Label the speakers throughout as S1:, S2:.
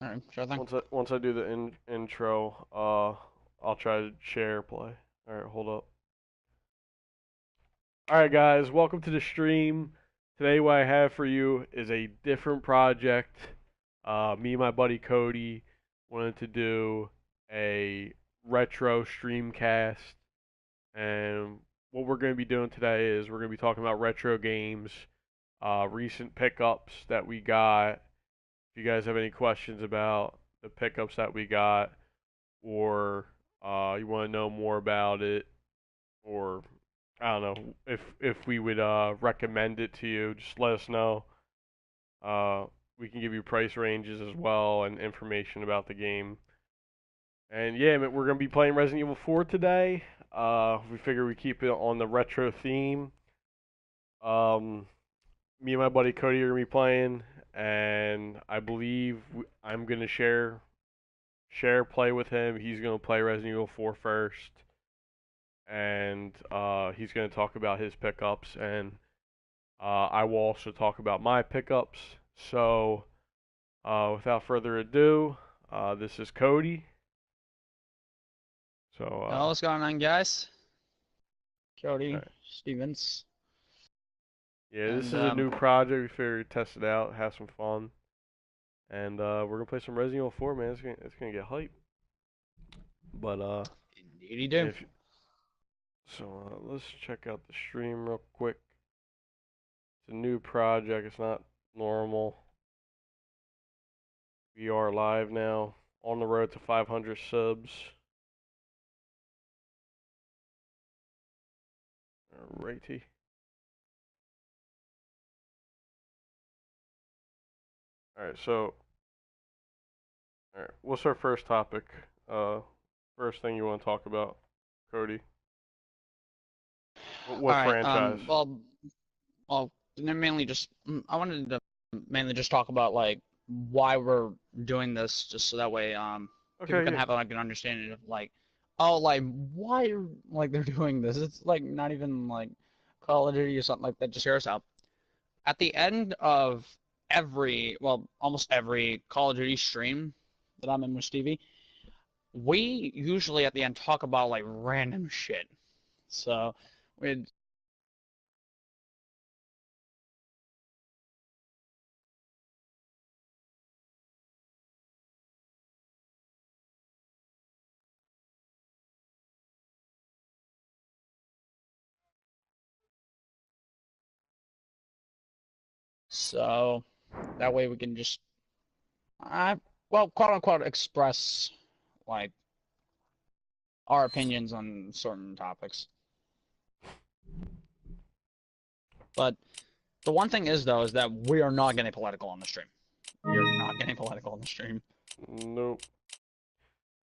S1: All right, sure thing.
S2: Once I do the intro, I'll try to share play. All right, hold up. All right, guys, welcome to the stream. Today, what I have for you is a different project. Me and my buddy Cody wanted to do a retro streamcast, and what we're going to be doing today is we're going to be talking about retro games, recent pickups that we got. If you guys have any questions about the pickups that we got, or you want to know more about it, or I don't know if we would recommend it to you, just let us know. Uh, we can give you price ranges as well and information about the game. And yeah, man, we're gonna be playing Resident Evil 4 today. We figure we keep it on the retro theme. Um, Me and my buddy Cody are gonna be playing, and I believe I'm gonna share play with him. He's gonna play Resident Evil 4 first, and he's gonna talk about his pickups, and I will also talk about my pickups. So, without further ado, this is Cody. So,
S1: Oh, what's going on, guys?
S2: all
S1: Cody
S2: right.
S1: Stevens,
S2: Yeah, this
S1: and
S2: is a new project. We figured test it out, have some fun, and we're gonna play some Resident Evil 4, man. It's gonna get hype. But
S1: indeed you do.
S2: if so, let's check out the stream real quick. It's a new project. It's not normal. We are live now, on the road to 500 subs. Alrighty. Alright, so, alright, what's our first topic? Uh, First thing you want to talk about, Cody? What
S1: All right.
S2: franchise?
S1: Well, mainly just I wanted to mainly just talk about like why we're doing this, just so that way people
S2: Okay,
S1: can
S2: yeah.
S1: have like an understanding of like, oh, like why like they're doing this. It's like not even like Call of Duty or something like that. Just hear us out. At the end of almost every Call of Duty stream that I'm in with Stevie, we usually at the end talk about like random shit. So we so that way we can just quote unquote express like our opinions on certain topics. But the one thing is though is that we are not getting political on the stream. We are not getting political on the stream.
S2: Nope.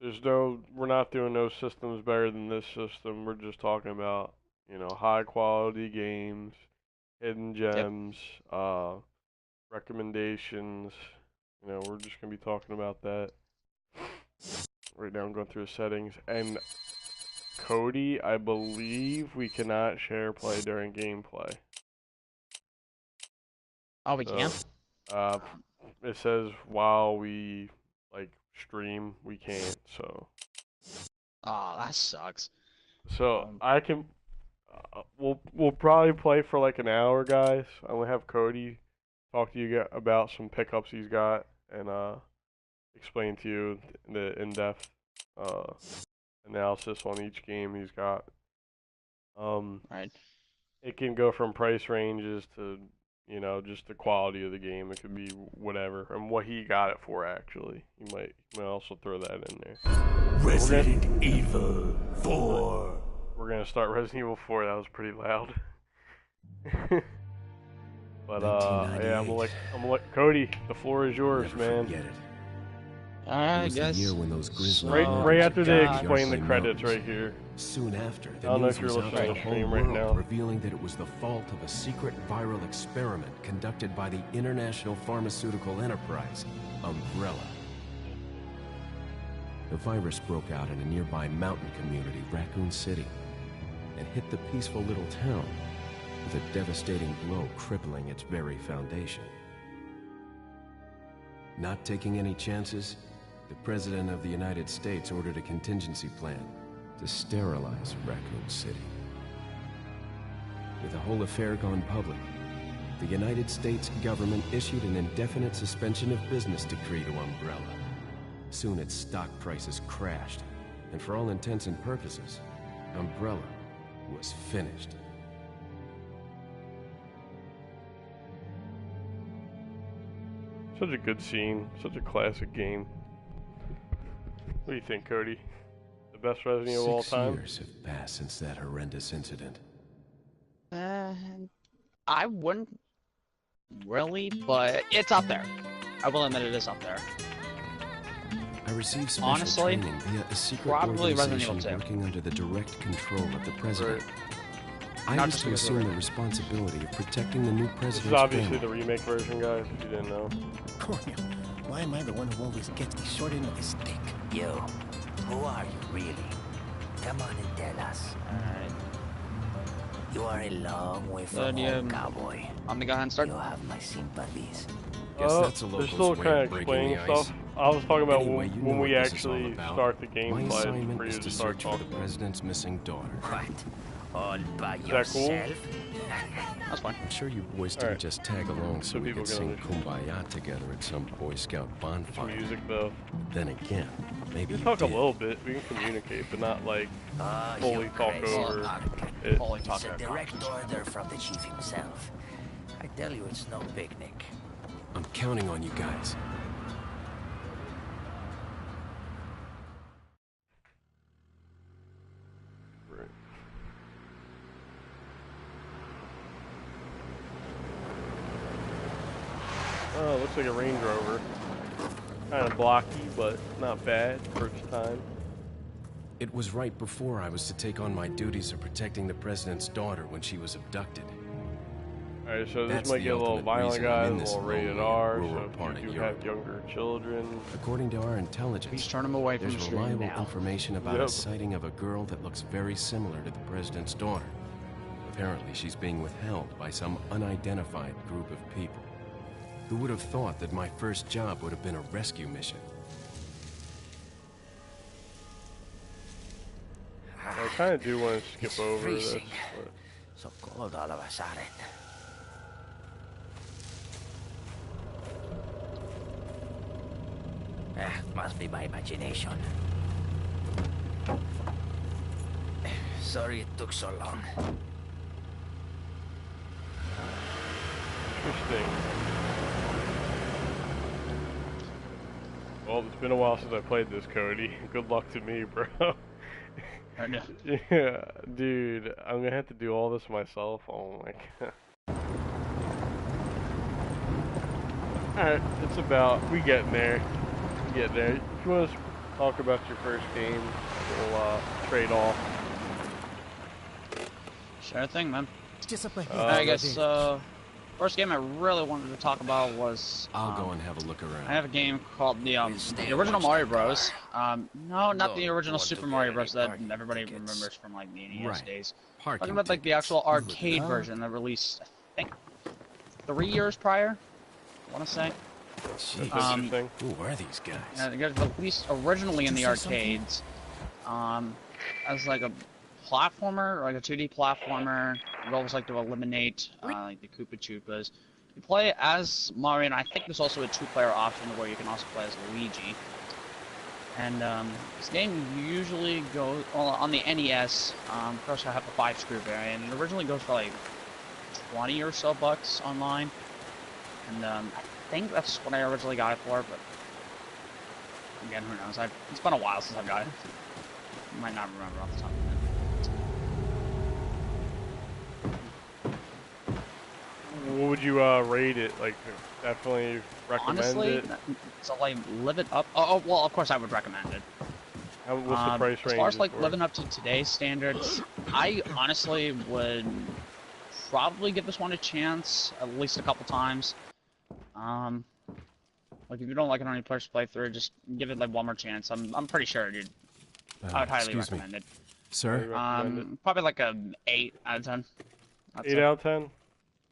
S2: We're not doing no systems better than this system. We're just talking about, high quality games, hidden
S1: Yep.
S2: gems, recommendations. We're just gonna be talking about that. Right now, I'm going through the settings. And Cody, I believe we cannot share play during gameplay.
S1: Oh, we can?
S2: So, uh, it says while we like stream, we can't.
S1: Oh, that sucks.
S2: So
S1: Um,
S2: I can. We'll probably play for like an hour, guys. I'm gonna have Cody talk to you about some pickups he's got and explain to you the in-depth uh analysis on each game he's got. Um,
S1: right.
S2: it can go from price ranges to just the quality of the game. It could be whatever and what he got it for. Actually, you might also throw that in there.
S3: Resident Evil
S2: We're,
S3: 4.
S2: we're gonna start Resident Evil 4. That was pretty loud. But yeah,
S3: 1998.
S2: I'm gonna let Cody. The floor is yours,
S3: Never
S2: man.
S3: forget it.
S1: All
S3: It
S1: right,
S3: was the year
S1: guys.
S3: when those grisly
S2: Right,
S1: So,
S2: right
S3: murders
S2: after they
S1: got
S2: explain the
S3: Yardley
S2: credits,
S3: Mountains.
S2: right here.
S3: Soon after,
S2: I
S3: the
S2: don't know
S3: news
S2: if you're
S3: was out
S2: listening
S3: to
S2: to
S3: the
S2: the
S3: whole
S2: stream right
S3: world,
S2: now.
S3: revealing that it was the fault of a secret viral experiment conducted by the international pharmaceutical enterprise, Umbrella. The virus broke out in a nearby mountain community, Raccoon City, and hit the peaceful little town with a devastating blow crippling its very foundation. Not taking any chances, the President of the United States ordered a contingency plan to sterilize Raccoon City. With the whole affair gone public, the United States government issued an indefinite suspension of business decree to Umbrella. Soon its stock prices crashed, and for all intents and purposes, Umbrella was finished.
S2: Such a good scene, such a classic game. What do you think, Cody? The best Resident Evil of all time?
S3: 6 years have passed since that horrendous incident.
S1: I wouldn't really, but it's up there. I will admit it is up there.
S3: I received special
S1: Honestly,
S3: training via a secret
S1: probably Resident
S3: organization
S1: Evil 2.
S3: working under the direct control of the president.
S2: Right.
S3: I
S1: Not
S3: used
S1: just
S3: to
S1: because
S3: assume
S1: we're-
S3: the responsibility of protecting the new
S2: This
S3: president's
S2: is obviously
S3: family.
S2: the remake version, guys, if you didn't know.
S4: Cornel, why am I the one who always gets the short end of the stick?
S5: You, who are you really? Come on and tell us.
S1: Alright.
S5: You are a long way from
S1: Yeah,
S5: home, cowboy.
S1: I'm gonna go ahead and start.
S5: You have my sympathies.
S3: Guess that's a
S2: They're
S3: local's
S2: still
S3: way
S2: kind
S3: of
S2: of
S3: breaking
S2: explaining
S3: the ice.
S2: stuff. I was talking about
S3: Anyway, you know
S2: when
S3: what
S2: we
S3: this is all
S2: actually
S3: about.
S2: start the game
S3: My
S2: play
S3: assignment
S2: for you
S3: is
S2: to
S3: to
S2: start
S3: search for the
S2: talking.
S3: president's missing daughter.
S5: What? All by
S2: that cool?
S5: yourself?
S1: That's fine.
S3: I'm sure you boys didn't
S2: Alright.
S3: just tag along so
S2: So
S3: we
S2: people
S3: could
S2: can
S3: sing Kumbaya together at some Boy Scout
S2: Some
S3: bonfire.
S2: music though.
S3: Then again, maybe
S2: We
S3: you
S2: can talk a
S3: did.
S2: little bit. We can communicate, but not like
S5: Ah,
S2: fully
S5: you
S2: talk
S5: crazy
S2: over
S5: Arkin.
S2: it.
S1: Fully
S5: It's
S1: talking
S5: a
S1: about
S5: direct order from the chief himself. I tell you, it's no picnic.
S3: I'm counting on you guys.
S2: Right. Oh, looks like a Range Rover. Kind of blocky, but not bad first time.
S3: It was right before I was to take on my duties of protecting the president's daughter when she was abducted.
S2: Alright, so this
S3: That's
S2: might
S3: the
S2: get a little
S3: ultimate
S2: violent,
S3: reason I'm
S2: guys,
S3: in
S2: a
S3: this
S2: little rated
S3: lonely,
S2: R,
S3: rural
S2: so
S3: part
S2: if
S3: of
S2: you do
S3: Europe.
S2: have younger children.
S3: According to our
S1: Please
S3: intelligence,
S1: turn him away from the
S3: there's
S1: screen
S3: reliable
S1: now.
S3: information about
S2: Yep.
S3: a sighting of a girl that looks very similar to the president's daughter. Apparently, she's being withheld by some unidentified group of people. Who would have thought that my first job would have been a rescue mission?
S2: I kind of do want to skip
S5: It's
S2: over this.
S5: freezing.
S2: But
S5: So cold all of a sudden. Must be my imagination. Sorry it took so long.
S2: interesting. Well, it's been a while since I played this, Cody. Good luck to me, bro. Yeah, dude, I'm gonna have to do all this myself. Oh my god. Alright, it's about, we getting there. We get there. If you want to talk about your first game, we'll trade off.
S1: Sure thing, man.
S4: Just up ahead.
S1: I guess, first game I really wanted to talk about was,
S3: I'll go and have a look around.
S1: I have a game called the
S5: stay
S1: original
S5: and watch
S1: Mario
S5: that
S1: Bros. No, not the
S5: No,
S1: original
S5: want to
S1: Super
S5: get
S1: Mario
S5: any
S1: Bros. That
S5: parking
S1: everybody
S5: tickets.
S1: remembers from like the NES
S3: Right.
S1: days.
S3: Parking
S1: Talking about like the
S3: tickets.
S1: actual arcade
S4: Oh.
S1: version that released, I think, 3 years prior. I want to say.
S3: Jeez,
S2: That's
S1: Um,
S2: interesting.
S3: who are these guys?
S1: Yeah, it got released originally in
S4: Did
S1: the
S4: you say something?
S1: arcades, as like a platformer, like a 2D platformer. You always like to eliminate like the Koopa Troopas. You play as Mario, and I think there's also a two-player option where you can also play as Luigi. And this game usually goes on the NES. Of course, I have the 5-screw variant, and it originally goes for like 20 or so bucks online. And I think that's what I originally got it for, but again, who knows? It's been a while since I've got it. Might not remember off the top of my head.
S2: What would you rate it? Like, definitely recommend
S1: Honestly,
S2: it?
S1: so like live it up. Oh, well, of course I would recommend it.
S2: What's the price range?
S1: As far as like
S2: for it?
S1: living up to today's standards, I honestly would probably give this one a chance at least a couple times. Like if you don't like it on your first playthrough, just give it like one more chance. I'm pretty sure, dude. I would highly
S3: Excuse me,
S1: recommend it.
S3: sir.
S2: Recommend it.
S1: Probably like a 8 out of 10. I'd
S2: 8
S1: say.
S2: out of 10?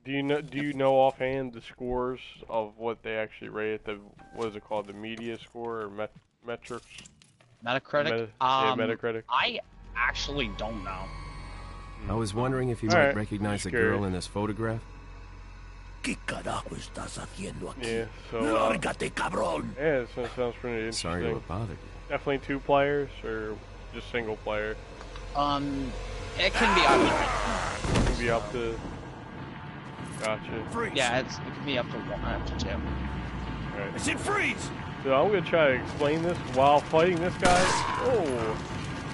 S2: Do you know offhand the scores of what they actually rate the what is it called, the media score or metrics?
S1: Metacritic?
S2: Yeah, Metacritic.
S1: I actually don't know.
S3: I was wondering if you might
S2: Alright,
S3: recognize
S2: just
S3: the
S2: curious.
S3: girl in this photograph.
S4: ¿Qué carajo estás haciendo aquí?
S2: Yeah, so
S4: Lárgate, cabrón!
S2: yeah, so it sounds pretty interesting.
S3: Sorry to have bothered you.
S2: Definitely 2 players or just single player?
S1: It can be either.
S2: It can be up to. Gotcha.
S4: Freeze!
S1: Yeah, it can be up to 1 or up to 2.
S2: Alright.
S4: I said freeze!
S2: So I'm gonna try to explain this while fighting this guy. Oh,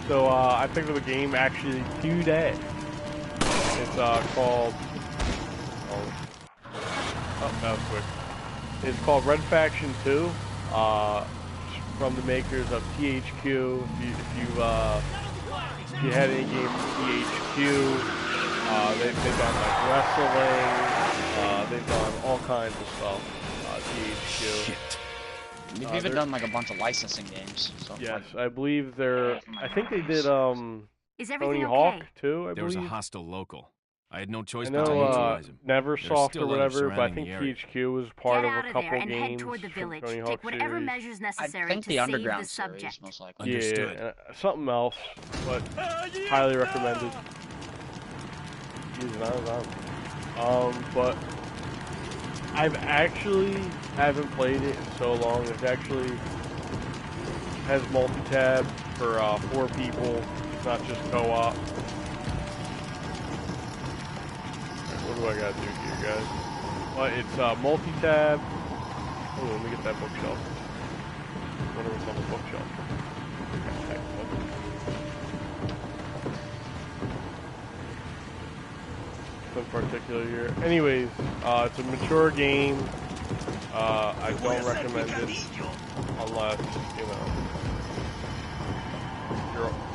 S2: so I picked up the game actually today. It's called. Oh, that was quick. It's called Red Faction 2. From the makers of THQ. If you had any game from THQ, they've done like wrestling. They've done all kinds of stuff. THQ.
S4: Shit.
S1: We've even done like a bunch of licensing games. So
S2: Yes,
S1: like,
S2: I believe they're. I think they did
S6: Is
S2: Tony
S6: everything
S2: Hawk
S6: okay?
S2: too. I
S3: There was a
S2: believe.
S3: hostile local. I had no choice
S2: I
S3: but to
S2: know
S3: neutralize him.
S2: Neversoft
S3: still
S2: or
S3: others
S2: whatever, but I
S3: surrounding
S2: think
S3: the area.
S2: THQ was part
S6: Get
S2: of
S6: out
S2: a
S6: of
S2: couple
S6: there and
S2: games
S6: head toward the
S2: from
S6: village.
S2: Tony Hawk
S6: Take whatever
S2: series.
S6: measures
S1: I
S6: necessary
S1: think
S6: to
S1: the
S6: save
S1: Underground
S6: the
S1: series,
S6: subject.
S1: most likely.
S3: Understood.
S2: Yeah, something else, but highly recommended. Jeez, not on. But I've actually haven't played it in so long. It actually has multi-tab for 4 people. It's not just co-op. What do I gotta do here, guys? But it's multi-tab. Oh, let me get that bookshelf. Whatever's on the bookshelf. Nothing particular here. Anyways, it's a mature game. I don't recommend it unless, you know,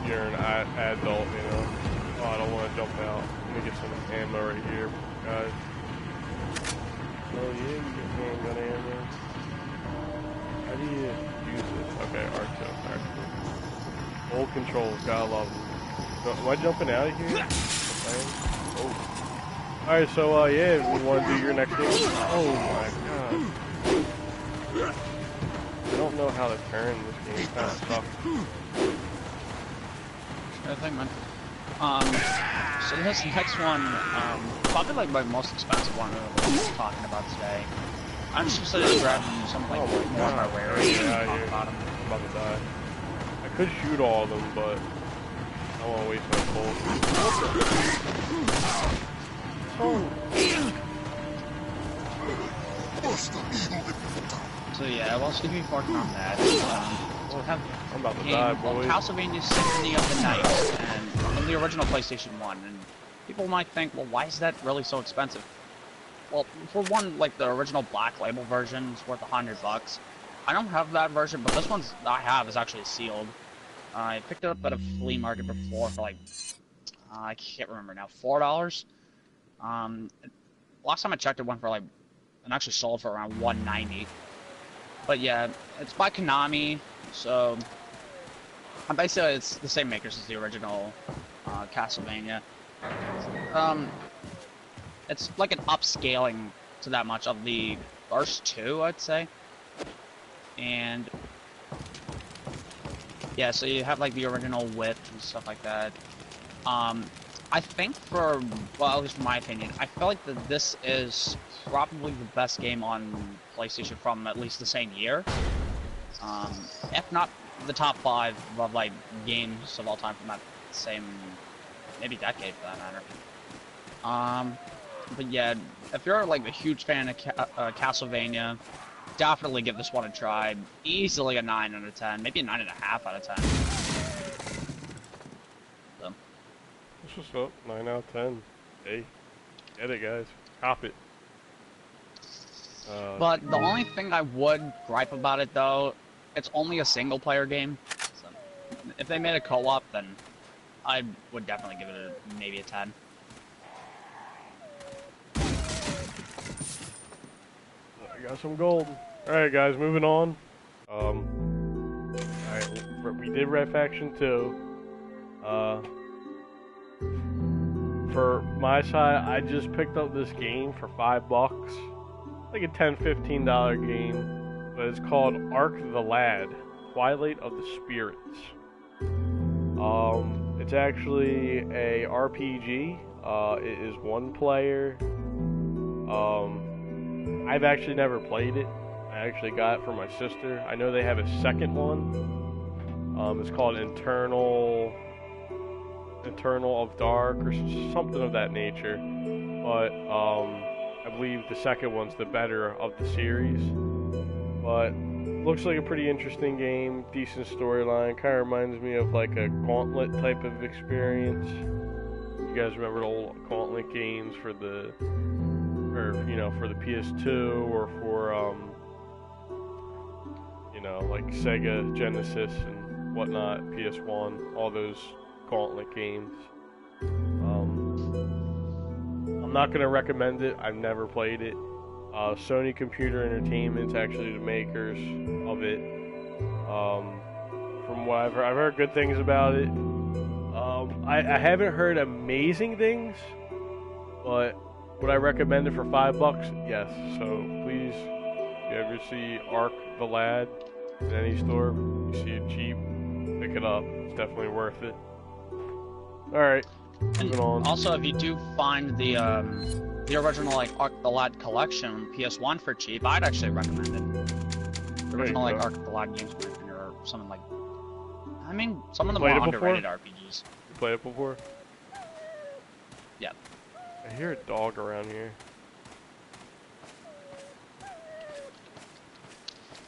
S2: you're an adult, you know. Oh, I don't want to jump out. Let me get some ammo right here, guys. Oh yeah, you get handgun ammo. How do you use this? Okay, R2. Alright. Old controls, gotta love them. Am I jumping out of here? Oh. Alright, so yeah, we want to do your next game. Oh my god. I don't know how to turn this game. It kind of sucks.
S1: Good thing, man. So this next one, probably like my most expensive one that we're talking about today. I'm just excited to grab something like more of my rare and talk about them.
S2: I'm about to die. I could shoot all of them, but I don't want to waste my bullets.
S1: So yeah, well, Stevie working on that. So we have
S2: I'm about to
S1: a
S2: die,
S1: game called
S2: boys.
S1: Castlevania Symphony of the Night, and from the original PlayStation 1. And people might think, well, why is that really so expensive? Well, for one, like the original Black Label version is worth $100. I don't have that version, but this one's I have is actually sealed. I picked it up at a flea market before for like I can't remember now, $4. Last time I checked, it went for like, and actually sold for around $190. But yeah, it's by Konami, so basically it's the same makers as the original Castlevania. It's like an upscaling to that much of the first 2, I'd say. And yeah, so you have like the original width and stuff like that. I think well, at least in my opinion, I feel like that this is probably the best game on PlayStation from at least the same year. If not the top 5 of like games of all time from that same, maybe decade for that matter. But yeah, if you're like a huge fan of Castlevania, definitely give this one a try. Easily a 9 out of 10, maybe a 9.5 out of 10. So.
S2: What's just up? 9 out of 10. Hey, get it, guys. Cop it.
S1: But the only thing I would gripe about it, though, it's only a single-player game. So if they made a co-op, then I would definitely give it maybe a 10.
S2: I got some gold. Alright, guys, moving on. Alright, we did Red Faction 2. for my side, I just picked up this game for $5. Like a $10-15 game, but it's called Ark the Lad, Twilight of the Spirits. It's actually a RPG. It is one player. I've actually never played it. I actually got it for my sister. I know they have a second one. It's called Internal of Dark or something of that nature. But I believe the second one's the better of the series. But looks like a pretty interesting game, decent storyline. Kind of reminds me of like a Gauntlet type of experience. You guys remember the old Gauntlet games for the, for the PS2 or for like Sega Genesis and whatnot, PS1, all those Gauntlet games. I'm not gonna recommend it. I've never played it. Sony Computer Entertainment's actually the makers of it. From what I've heard good things about it. I haven't heard amazing things, but would I recommend it for $5? Yes. So please, if you ever see Ark the Lad in any store, you see it cheap, pick it up. It's definitely worth it. All right, moving on.
S1: Also, if you do find the original like Ark the Lad collection on PS1 for cheap, I'd actually recommend it. The original like Ark the Lad games, or something like. I mean, some of them are underrated RPGs.
S2: You played it before?
S1: Yeah.
S2: I hear a dog around here.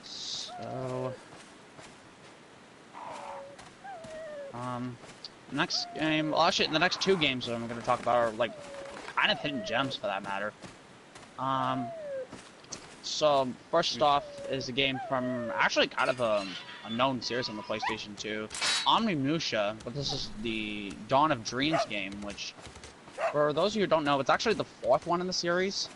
S1: So, next game. Well, actually, the next two games that I'm going to talk about are like kind of hidden gems, for that matter. So first off is a game from actually kind of a known series on the PlayStation 2, Omnimusha, but this is the Dawn of Dreams game, which, for those of you who don't know, it's actually the fourth one in the series.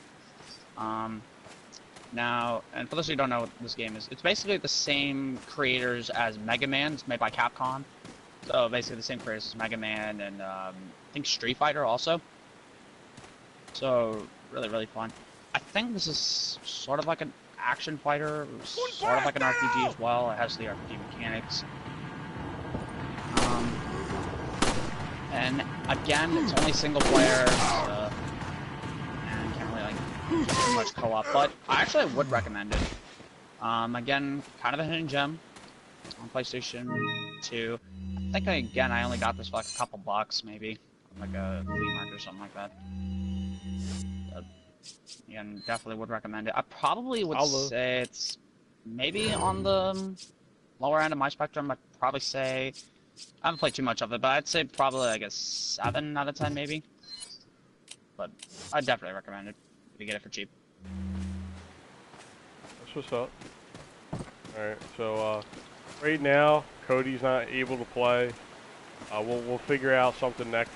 S1: Now, and for those of you who don't know what this game is, it's basically the same creators as Mega Man. It's made by Capcom. So basically the same creators as Mega Man and I think Street Fighter also. So really, really fun. I think this is sort of like an action fighter, sort of like an RPG as well. It has the RPG mechanics. And again, it's only single player, and can't really like do too much co-op, but I actually would recommend it. Again, kind of a hidden gem on PlayStation 2. I think again I only got this for like a couple bucks, maybe like a flea market or something like that. Again, definitely would recommend it. I probably would say it's maybe on the lower end of my spectrum. I'd probably say I haven't played too much of it, but I'd say probably like a 7 out of 10 maybe. But I'd definitely recommend it if you get it for cheap.
S2: That's what's up. Alright, so right now Codie's not able to play. We'll figure out something next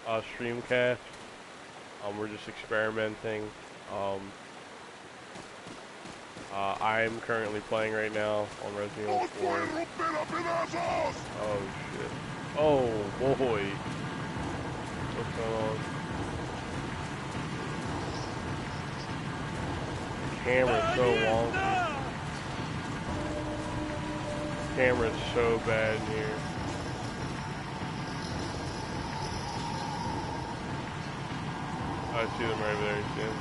S2: streamcast. We're just experimenting. I'm currently playing right now on Resident Evil 4. Oh shit. Oh boy. What's going on? The camera's so wonky. The camera's so bad in here. I see them right there, you see them?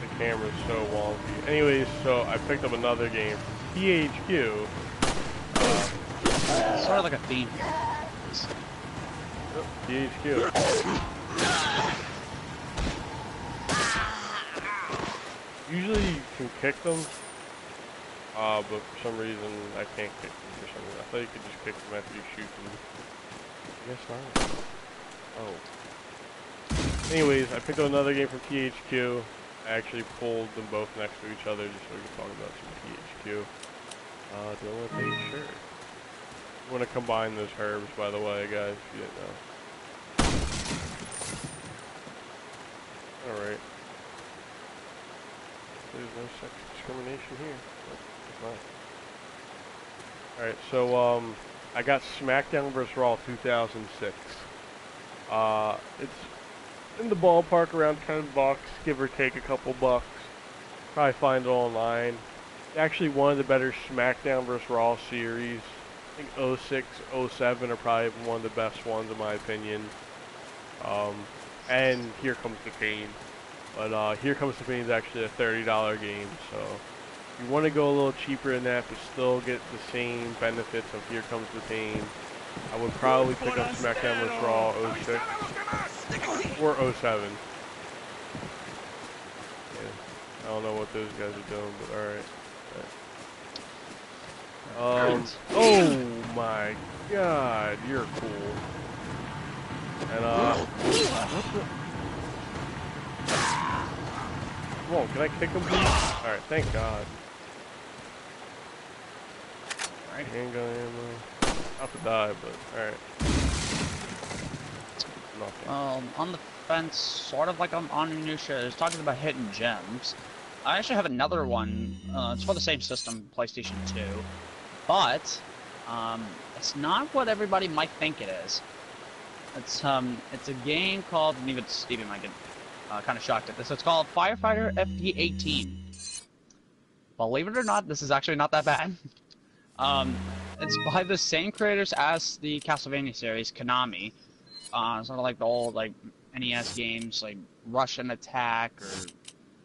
S2: The camera's so wonky. Anyways, so I picked up another game from THQ.
S1: It's sort of like a theme.
S2: THQ. Usually you can kick them, but for some reason I can't kick them for some reason. I thought you could just kick them after you shoot them. I guess not. Oh. Anyways, I picked up another game from THQ. I actually pulled them both next to each other just so we can talk about some THQ. Do I want to take? Sure. I want to combine those herbs, by the way, guys, if you didn't know. Alright. There's no sex discrimination here. Alright, so, I got SmackDown vs. Raw 2006. It's in the ballpark around $10, give or take a couple bucks. Probably find it online. Actually, one of the better SmackDown vs. Raw series. I think '06, '07 are probably one of the best ones in my opinion. And Here Comes the Pain. But Here Comes the Pain is actually a $30 game, so if you want to go a little cheaper than that but still get the same benefits of Here Comes the Pain, I would probably pick up SmackDown vs. Raw '06 or '07. Yeah, I don't know what those guys are doing, but alright. Oh my god, you're cool. And come on, can I kick him, please? Alright, thank god. Alright, handgun ammo. About to die, but alright. Nothing.
S1: On the fence, sort of like I'm on Minutia, is talking about hidden gems. I actually have another one. It's for the same system, PlayStation 2, but it's not what everybody might think it is. It's a game called, and even Stevie might get kind of shocked at this. It's called Firefighter FD18. Believe it or not, this is actually not that bad. It's by the same creators as the Castlevania series, Konami. Sort of like the old NES games, like Russian Attack or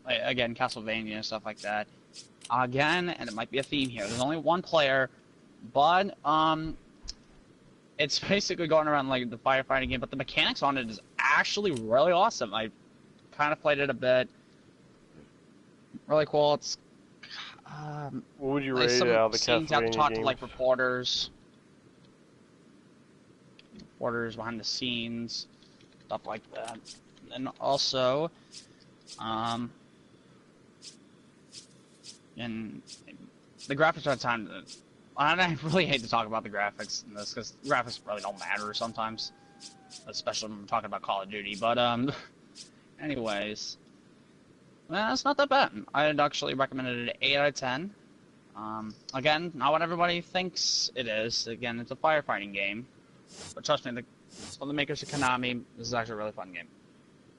S1: again Castlevania stuff like that. Again, and it might be a theme here. There's only one player, but it's basically going around like the firefighting game. But the mechanics on it is actually really awesome. I kind of played it a bit. Really cool. It's
S2: what would you rate it out of the
S1: scenes you have to
S2: Castlevania
S1: talk
S2: games?
S1: to like reporters behind the scenes, stuff like that. And also, and the graphics are at times. I really hate to talk about the graphics in this because graphics really don't matter sometimes, especially when we're talking about Call of Duty. But anyways, well, it's not that bad. I'd actually recommend it an 8 out of 10. Again, not what everybody thinks it is. Again, it's a firefighting game. But trust me, it's from the makers of Konami. This is actually a really fun game.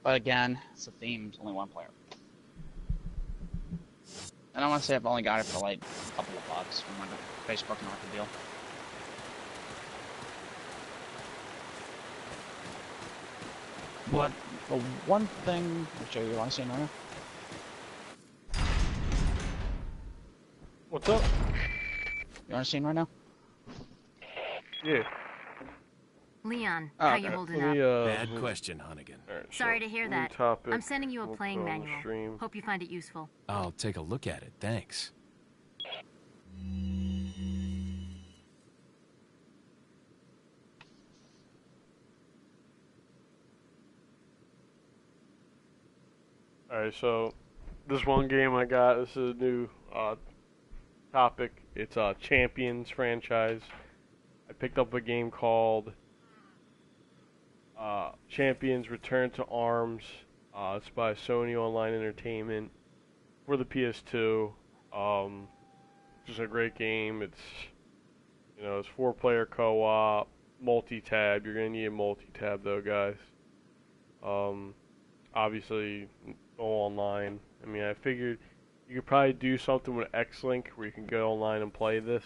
S1: But again, it's a theme. It's only one player. And I want to say I've only got it for like a couple of bucks from like a Facebook market deal. But the one thing, I'll show you, want to see it right now?
S2: What's up?
S1: You want to see it right now?
S2: Yeah.
S6: Leon,
S1: Oh,
S6: how
S1: okay.
S6: you holding
S2: Let me,
S6: up?
S3: Bad question, Hunnigan.
S2: Alright,
S6: Sorry
S2: so,
S6: to hear
S2: new
S6: that.
S2: topic,
S6: I'm sending you a
S2: we'll
S6: playing
S2: put on the
S6: manual.
S2: stream.
S6: Hope you find it useful.
S3: I'll take a look at it, thanks.
S2: Alright, so this one game I got, this is a new topic. It's a Champions franchise. I picked up a game called Champions Return to Arms. It's by Sony Online Entertainment for the PS2. Just a great game. It's it's 4-player co-op, multi-tab. You're gonna need a multi-tab though, guys. Obviously, go online. I mean, I figured you could probably do something with X-Link where you can go online and play this.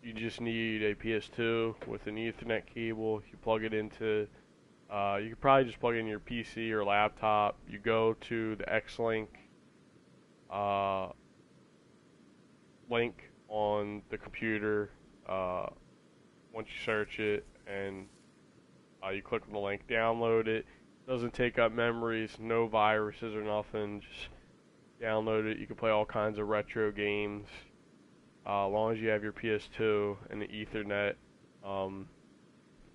S2: You just need a PS2 with an Ethernet cable. You plug it into, you could probably just plug it in your PC or laptop. You go to the X-Link link on the computer. Once you search it and you click on the link, download it. Doesn't take up memories, no viruses or nothing. Just download it. You can play all kinds of retro games. As long as you have your PS2 and the Ethernet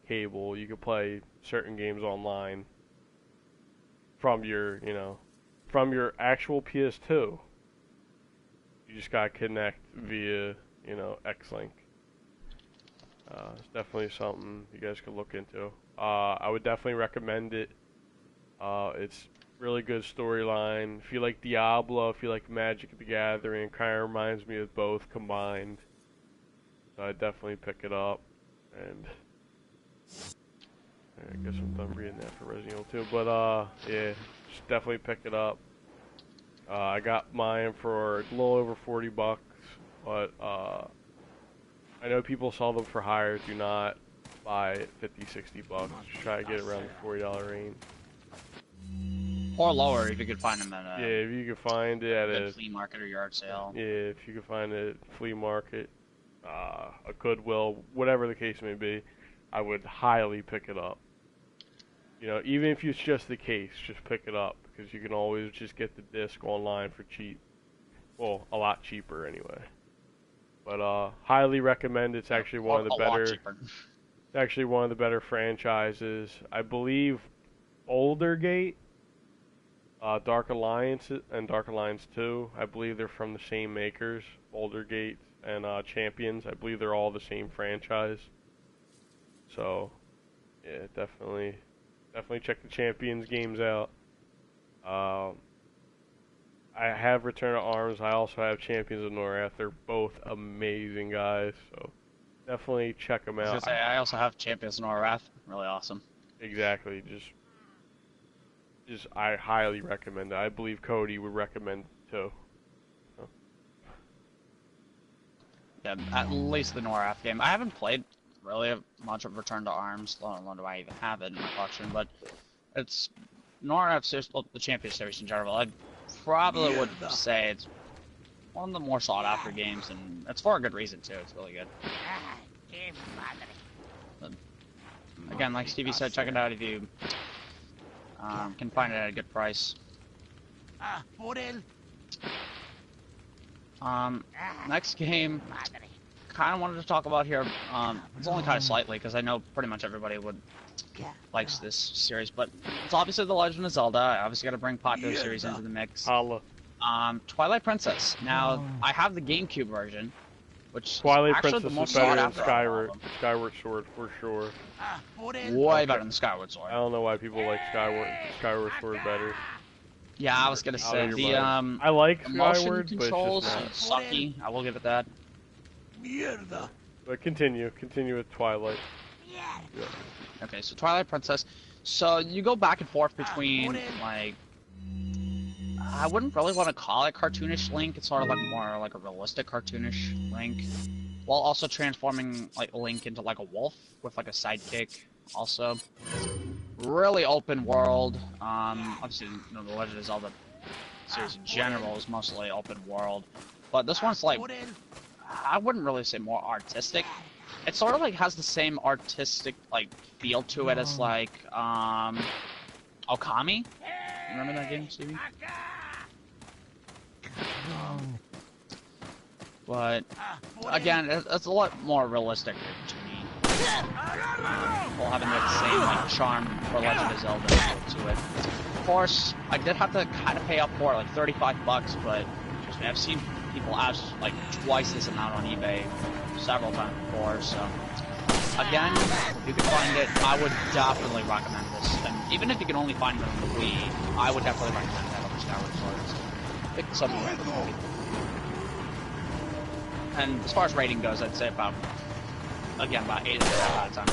S2: cable, you can play certain games online from your, from your actual PS2. You just gotta connect via, X-Link. It's definitely something you guys could look into. I would definitely recommend it. It's really good storyline. If you like Diablo, if you like Magic the Gathering, it kind of reminds me of both combined. So I'd definitely pick it up. And I guess I'm done reading that for Resident Evil 2, but yeah, just definitely pick it up. I got mine for a little over 40 bucks, but I know people sell them for higher. Do not buy it 50, 60 bucks. Just try to get around the $40 range.
S1: Or lower if you could find them at
S2: Yeah, if you can find it at a
S1: flea market or yard sale.
S2: Yeah, if you can find it at flea market, a Goodwill, whatever the case may be, I would highly pick it up. You know, even if it's just the case, just pick it up, because you can always just get the disc online for cheap. Well, a lot cheaper anyway. But highly recommend. It's actually one of the better. It's actually one of the better franchises. I believe Oldergate, Dark Alliance and Dark Alliance 2. I believe they're from the same makers. Oldergate and Champions. I believe they're all the same franchise. So, yeah, definitely check the Champions games out. I have Return to Arms. I also have Champions of Norath. They're both amazing guys. So, definitely check them out.
S1: I was gonna say, I also have Champions of Norath. Really awesome.
S2: Exactly. Just I highly recommend it. I believe Codie would recommend it too. So.
S1: Yeah, at least the Norath game. I haven't played really much of Return to Arms, let alone do I even have it in my collection, but it's Norath series, well, the Champion series in general. I probably would say it's one of the more sought after games, and it's for a good reason too. It's really good. But, again, like Stevie said, check it out if you can find it at a good price. Next game, kind of wanted to talk about here. It's only kind of slightly because I know pretty much everybody likes this series, but it's obviously The Legend of Zelda. I obviously got to bring popular series into the mix.
S2: Holla.
S1: Twilight Princess. Now I have the GameCube version, which
S2: Twilight
S1: is actually
S2: Princess
S1: the most
S2: is better than
S1: sought-after.
S2: Skyward Sword for sure.
S1: Way better than Skyward Sword.
S2: I don't know why people like Skyward Sword better.
S1: Yeah, I was gonna say the
S2: I like
S1: motion
S2: Skyward,
S1: controls
S2: but it's just not.
S1: sucky. I will give it that.
S2: But continue with Twilight.
S1: Yeah. Okay, so Twilight Princess. So you go back and forth between like, I wouldn't really want to call it cartoonish Link. It's sort of like more like a realistic cartoonish Link, while also transforming like Link into like a wolf with like a sidekick. Also, really open world. Obviously, you know, the Legend of Zelda series in general is mostly open world, but this one's like, I wouldn't really say more artistic. It sort of like has the same artistic like feel to it as like Okami. Remember that game, Stevie? But again, it's a lot more realistic to me. While having the same like charm for Legend of Zelda to it. Of course, I did have to kind of pay up for it, like 35 bucks, but trust me, I've seen people ask like twice this amount on eBay several times before. So again, if you can find it, I would definitely recommend this. And even if you can only find it on the Wii, I would definitely recommend that over Skyward Sword. So pick something like that. And as far as rating goes, I'd say about 8 out of 10.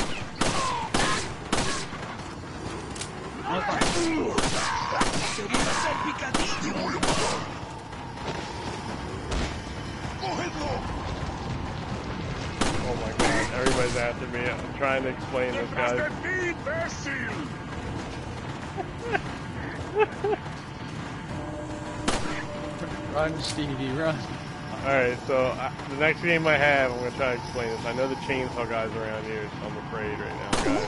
S2: Oh my god, everybody's after me. I'm trying to explain this, guys.
S1: Run, Stevie, run.
S2: Alright, so the next game I have, I'm going to try to explain this. I know the chainsaw guys are around here, so I'm afraid right now, guys.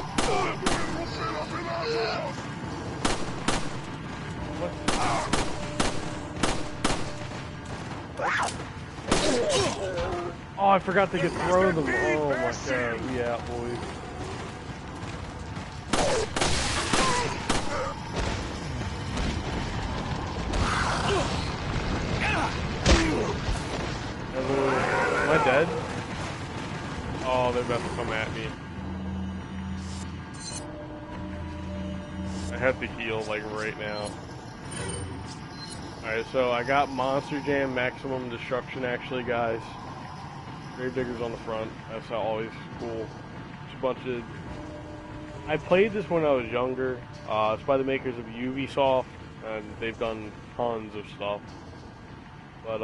S2: Oh, I forgot to throw them. Oh my god, we out, boys. Am I dead? Oh, they're about to come at me. I have to heal, like, right now. Alright, so I got Monster Jam Maximum Destruction, actually, guys. Gravedigger's on the front. That's always cool. Just a bunch of... I played this when I was younger. It's by the makers of Ubisoft, and they've done tons of stuff. But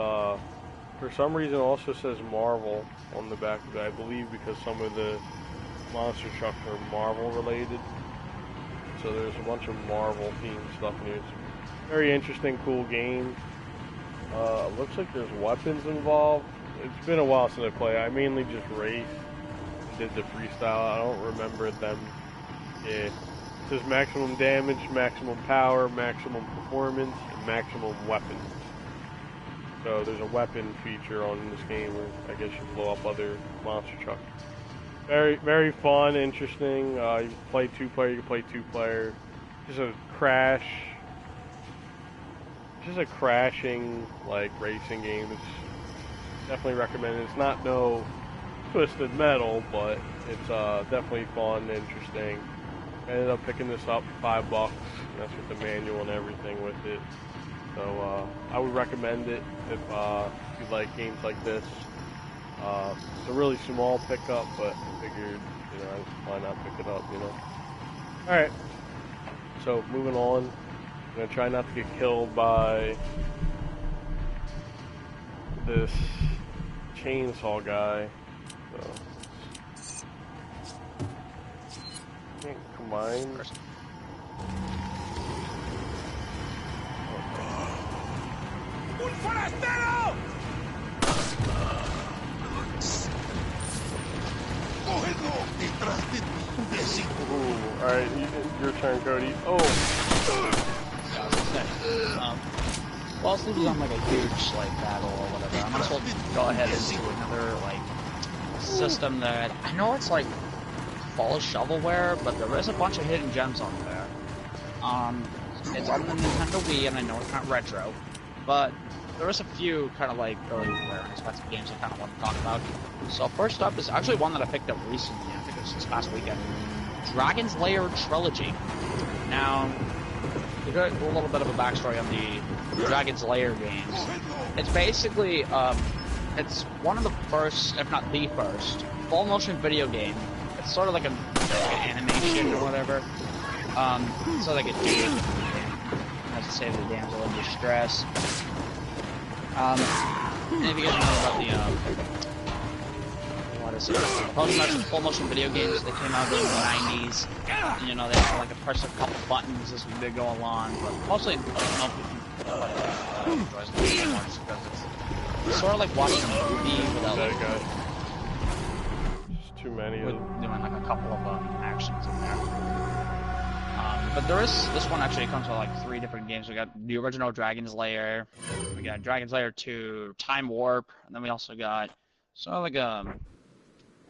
S2: for some reason, it also says Marvel on the back of it. I believe because some of the monster trucks are Marvel related. So there's a bunch of Marvel themed stuff in here. It's a very interesting, cool game. Looks like there's weapons involved. It's been a while since I played. I mainly just raced and did the freestyle. I don't remember them. Yeah. It says maximum damage, maximum power, maximum performance, and maximum weapons. So there's a weapon feature on this game where I guess you blow up other monster trucks. Very, very fun, interesting. You can play 2-player, you can play 2-player. Just a crash. Just a crashing, like, racing game. It's definitely recommended. It's not no Twisted Metal, but it's definitely fun, interesting. I ended up picking this up for $5. That's with the manual and everything with it. So I would recommend it if you like games like this. It's a really small pickup, but I figured, you know, why not pick it up, you know? Alright, so moving on. I'm going to try not to get killed by this chainsaw guy. So, can't combine.
S5: ¡Un forastero!
S2: Alright, your turn, Cody. Oh!
S1: While Stevie's on like a huge like battle or whatever, I might as well go ahead and do another like system that I know it's like full of shovelware, but there is a bunch of hidden gems on there. It's on the Nintendo Wii, and I know it's not retro, but there is a few kind of like really rare and expensive games I kind of want to talk about. So first up is actually one that I picked up recently. I think it was this past weekend. Dragon's Lair Trilogy. Now, to get a little bit of a backstory on the Dragon's Lair games, it's basically it's one of the first, if not the first, full motion video game. It's sort of like an animation or whatever. So they could do has to save the damsel in distress. And if you guys know about the what is it? Full motion video games that came out in the 90s. You know, they have like a press a couple buttons as they go along, but mostly I don't know if people enjoys the game much because it's sort of like watching a movie without like
S2: Just too many
S1: with doing like a couple of actions in there. But there is this one actually comes with like 3 different games. We got the original Dragon's Lair, we got Dragon's Lair 2, Time Warp, and then we also got sort of like a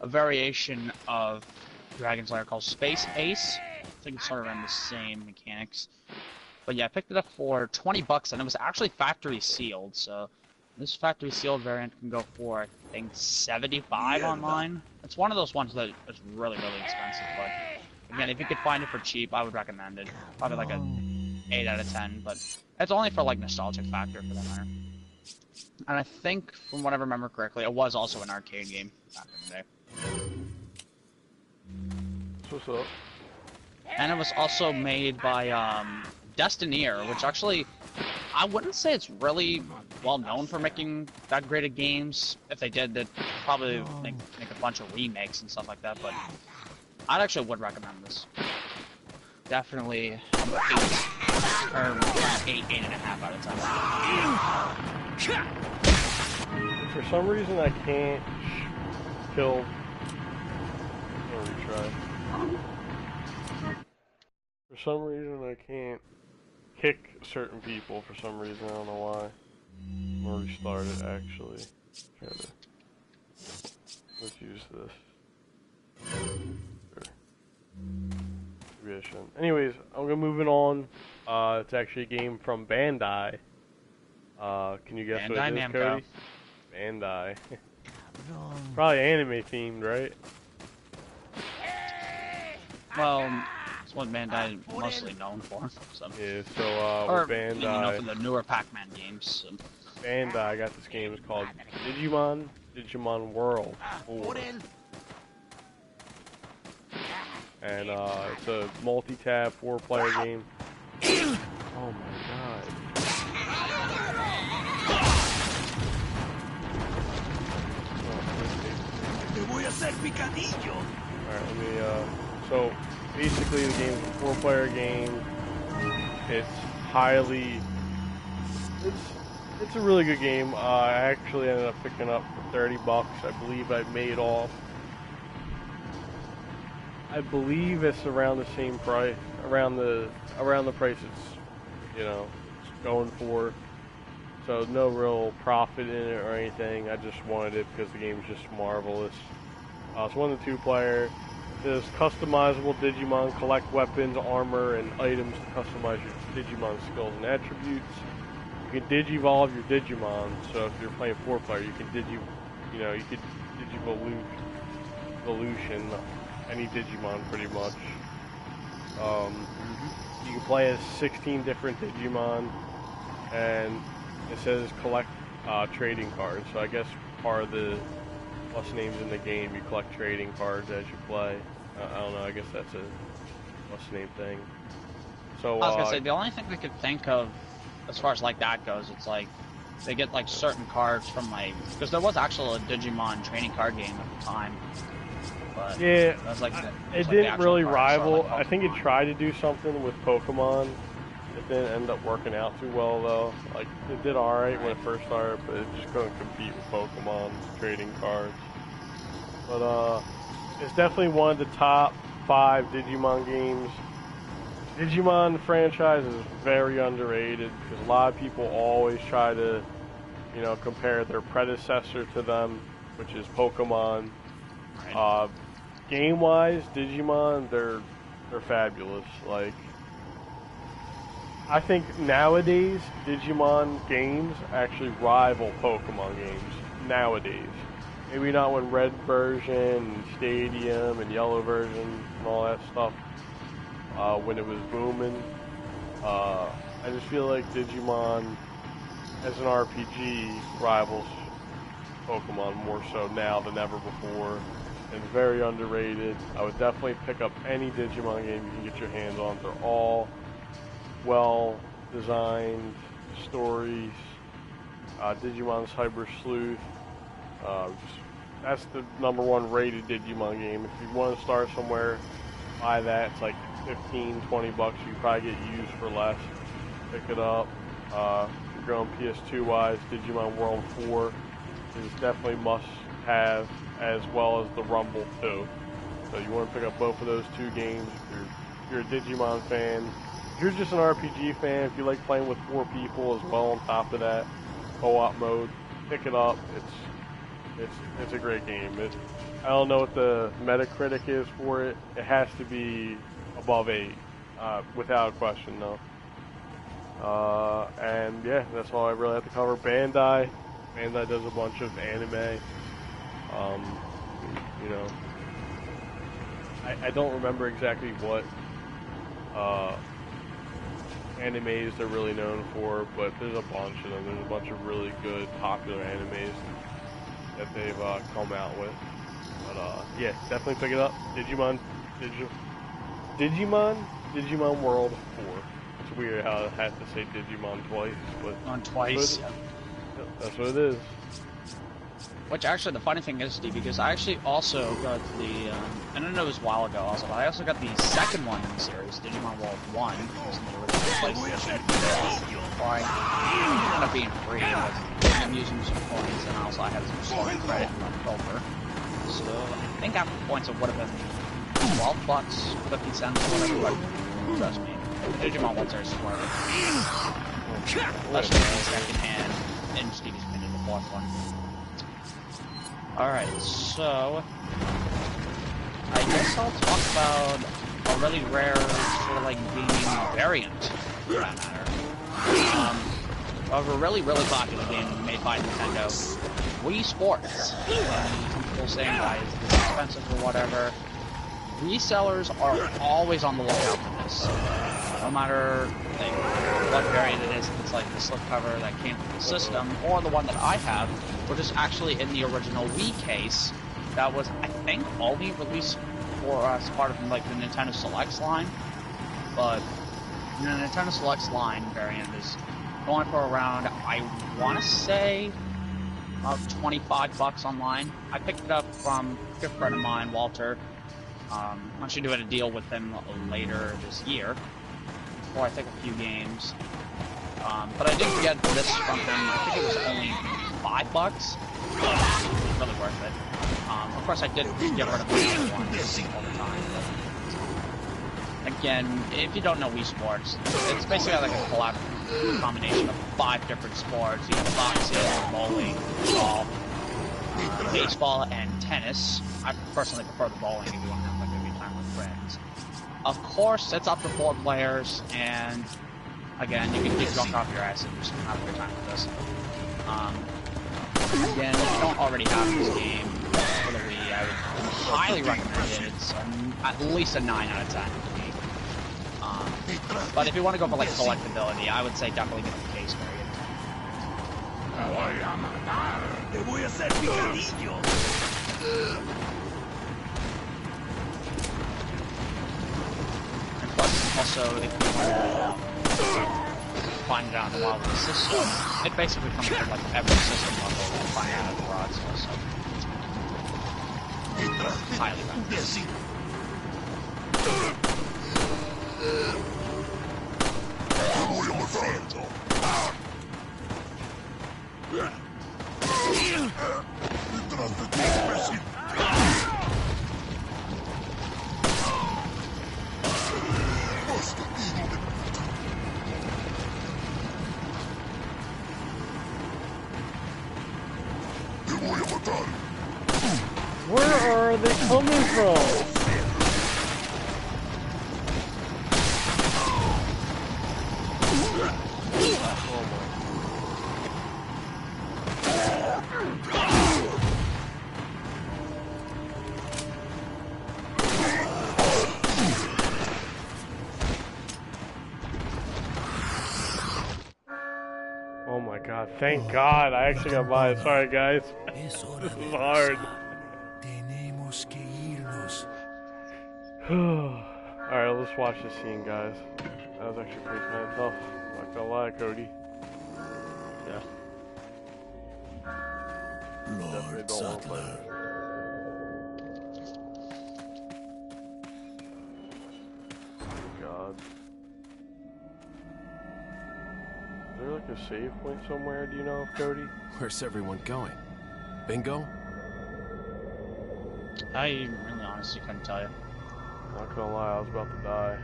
S1: variation of Dragon's Lair called Space Ace. I think it's sort of around the same mechanics. But yeah, I picked it up for $20, and it was actually factory sealed. So this factory sealed variant can go for I think $75 online. It's one of those ones that is really expensive, but again, if you could find it for cheap, I would recommend it. Probably like a 8 out of 10, but it's only for like nostalgic factor for that matter. And I think, from what I remember correctly, it was also an arcade game back in the day.
S2: What's up?
S1: And it was also made by Destineer, which actually, I wouldn't say it's really well known for making that great of games. If they did, they'd probably make a bunch of remakes and stuff like that, but I actually would recommend this. Definitely 8, or 8.5 out of 10.
S2: For some reason I can't kill or retry. For some reason I can't kick certain people for some reason, I don't know why. I'm gonna restart it actually. Let's use this. Maybe I shouldn't. Anyways, I'm gonna move it on. It's actually a game from Bandai. Can you guess what it is, Cody? Bandai. Probably anime themed, right?
S1: Well, it's what Bandai is mostly known for. So.
S2: Yeah, so
S1: or,
S2: Bandai.
S1: You know, for the newer Pac-Man games. So.
S2: Bandai got this game. It's called Digimon World 4. and it's a multi-tab 4-player game. Oh my god. Alright, let me, so basically the game's a 4-player game. It's it's a really good game. I actually ended up picking up for $30. I believe I made off. I believe it's around the same price, around the price it's going for. So no real profit in it or anything. I just wanted it because the game's just marvelous. It's 1 to 2 player. There's customizable Digimon, collect weapons, armor, and items to customize your Digimon skills and attributes. You can digivolve your Digimon, so if you're playing 4-player, you can you could digivolution any Digimon pretty much. You can play as 16 different Digimon, and it says collect trading cards. So I guess part of the plus names in the game, you collect trading cards as you play. I don't know, I guess that's a plus name thing. So
S1: I was gonna say, the only thing we could think of as far as like that goes, it's like they get like certain cards from like, because there was actually a Digimon trading card game at the time. But
S2: yeah,
S1: it was like
S2: it didn't really rival. I think it tried to do something with Pokemon. It didn't end up working out too well though. Like it did alright when it first started, but it just couldn't compete with Pokemon trading cards. But it's definitely one of the top 5 Digimon games. Digimon franchise is very underrated because a lot of people always try to, compare their predecessor to them, which is Pokemon.
S1: Right.
S2: Game-wise, Digimon, they're fabulous. Like, I think nowadays Digimon games actually rival Pokemon games nowadays. Maybe not when Red version, and Stadium, and Yellow version, and all that stuff. When it was booming. I just feel like Digimon, as an RPG, rivals Pokemon more so now than ever before. And very underrated. I would definitely pick up any Digimon game you can get your hands on. They're all well designed stories. Digimon's Cyber Sleuth. That's the #1 rated Digimon game. If you want to start somewhere, buy that. It's like $15-20. You can probably get used for less. Pick it up. If you're going PS2 wise, Digimon World 4 is definitely must have, as well as the Rumble 2. So you want to pick up both of those 2 games if you're a Digimon fan. If you're just an RPG fan, if you like playing with 4 people as well on top of that, co-op mode, pick it up. It's a great game. I don't know what the Metacritic is for it. It has to be above 8, without question though. And yeah, that's all I really have to cover. Bandai does a bunch of anime. I don't remember exactly what animes they're really known for, but there's a bunch of them. There's a bunch of really good, popular animes that they've come out with. But yeah, definitely pick it up. Digimon World 4. It's weird how I had to say Digimon twice, but
S1: twice.
S2: That's what it is.
S1: Which actually, the funny thing is, Steve, because I actually also got the, I don't know it was a while ago also, but I also got the second one in the series, Digimon World 1, which was in the original PlayStation. I ended up being free, but I'm using some points, and also I had some story credit left over. So I think after points it would have been $12, 50 cents, or whatever, but trust me, Digimon 1 series is worth it. Especially in second hand, and Stevie's been in the fourth one. Alright, so I guess I'll talk about a really rare sort of like gaming variant, for that matter, of a really, really popular game made by Nintendo, Wii Sports. Some people saying why is this expensive or whatever. Resellers are always on the lookout for this. No matter like, what variant it is, if it's like the slipcover that came from the system, or the one that I have, which is actually in the original Wii case, that was, I think, only released for as part of like the Nintendo Selects line, but the Nintendo Selects line variant is going for around, I want to say, about $25 online. I picked it up from a good friend of mine, Walter. I'm actually doing a deal with him later this year, before I take a few games. But I did get this from him. I think it was only $5, but it was really worth it. Of course, I did get rid of the other one over time. But again, if you don't know Wii Sports, it's basically like a combination of 5 different sports. You have boxing, bowling, golf, baseball, and tennis. I personally prefer the bowling if you want to have like a good time with friends. Of course, it's up to 4 players, and again, you can get drunk off your ass and just have a good time with this. Again, if you don't already have this game for the Wii, I would highly recommend it. It's at least a 9 out of 10 for me. But if you want to go for like collectability, I would say definitely get the case variant. And plus, also, if you want to find it out in the wild system, it basically comes with like every system level and find out at the garage, so highly recommend.
S2: Where are they coming from? Oh my god, thank god I actually got by. Sorry guys. This is hard. Alright, let's watch this scene, guys. That was actually pretty kind of tough. Not gonna lie, Cody.
S1: Yeah.
S2: Definitely don't want to play this. God. Is there like a save point somewhere, do you know, Cody?
S3: Where's everyone going? Bingo?
S1: I really honestly couldn't tell you.
S2: Not gonna lie, I was about to die.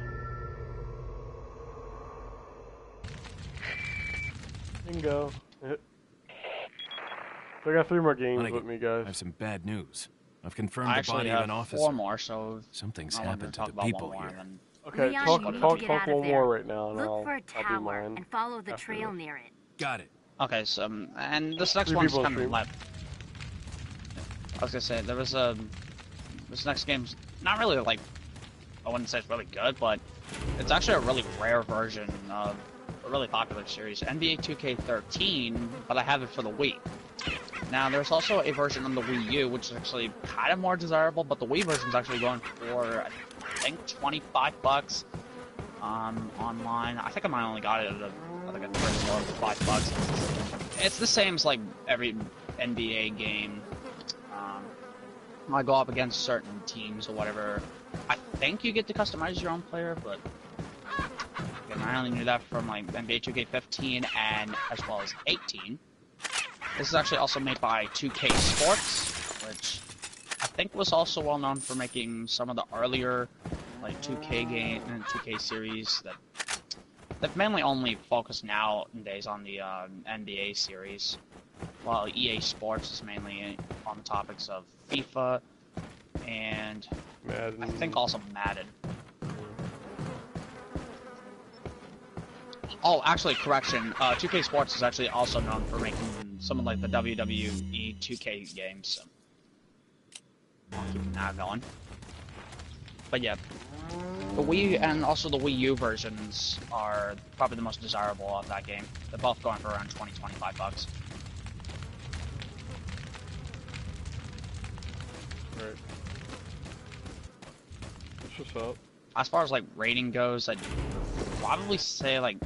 S2: Bingo. So I got 3 more games with me, guys.
S3: I have some bad news. I've confirmed
S1: I
S3: the
S1: actually
S3: body
S1: have
S3: of an officer.
S1: 4 more, so
S3: Something's
S1: I wanted
S3: happened to
S1: talk
S3: the
S1: about
S3: people
S1: one more,
S3: here.
S1: then-
S2: Okay,
S6: Leon,
S2: talk
S6: you need to
S2: one
S6: get out of
S2: more
S6: there.
S2: right now, and
S6: Look
S2: I'll
S6: for a
S2: do
S6: tower
S2: mine.
S6: and follow the
S2: after
S6: trail
S2: this.
S6: near it.
S3: Got it.
S1: Okay, so, and this next
S2: 3
S1: one's
S2: people
S1: kind of
S2: stream.
S1: left. I was gonna say, there was a... This next game's not really, like, I wouldn't say it's really good, but it's actually a really rare version of a really popular series, NBA 2K13, but I have it for the Wii. Now, there's also a version on the Wii U, which is actually kind of more desirable, but the Wii version's actually going for, I think, $25 online. I think I might only got it at a thrift store for $5. It's the same as, like, every NBA game. I go up against certain teams or whatever. I think you get to customize your own player, but again, I only knew that from like NBA 2K15 and as well as 18. This is actually also made by 2K Sports, which I think was also well known for making some of the earlier like 2K game and 2K series that mainly only focus nowadays on the NBA series, while EA Sports is mainly on the topics of FIFA and
S2: Madden.
S1: I think also Madden. Oh, actually, correction. 2K Sports is actually also known for making some of like the WWE 2K games. So I'll keep that going. But yeah, the Wii and also the Wii U versions are probably the most desirable of that game. They're both going for around $20-25.
S2: Right. That's what's up.
S1: As far as like rating goes, I'd probably say like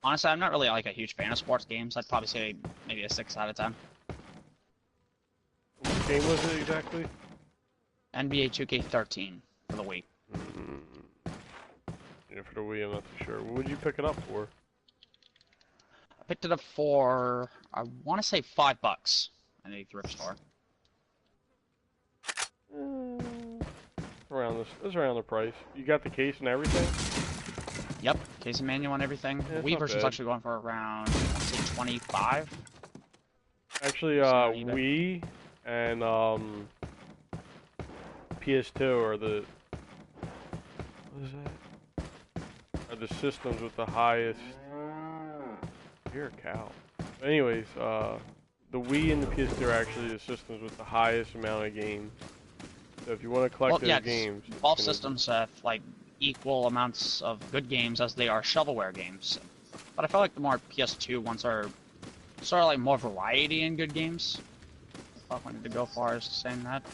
S1: honestly, I'm not really like a huge fan of sports games. I'd probably say maybe a 6 out of 10.
S2: What game was it exactly?
S1: NBA 2K13 for the Wii.
S2: Yeah, for the Wii, I'm not too sure. What would you pick it up for?
S1: I picked it up for I want to say $5 at a thrift store.
S2: Around this, it's around the price. You got the case and everything.
S1: Yep, case and manual and everything.
S2: Yeah,
S1: Wii version's
S2: bad.
S1: actually going for around I want to say 25.
S2: Actually, Wii and PS2 are the what is that? Are the systems with the highest. You're a cow. But anyways, the Wii and the PS2 are actually the systems with the highest amount of games. So if you want to collect those games,
S1: both systems have like equal amounts of good games as they are shovelware games. But I feel like the more PS2 ones are sort of like more variety in good games. If I wanted to go far as saying that.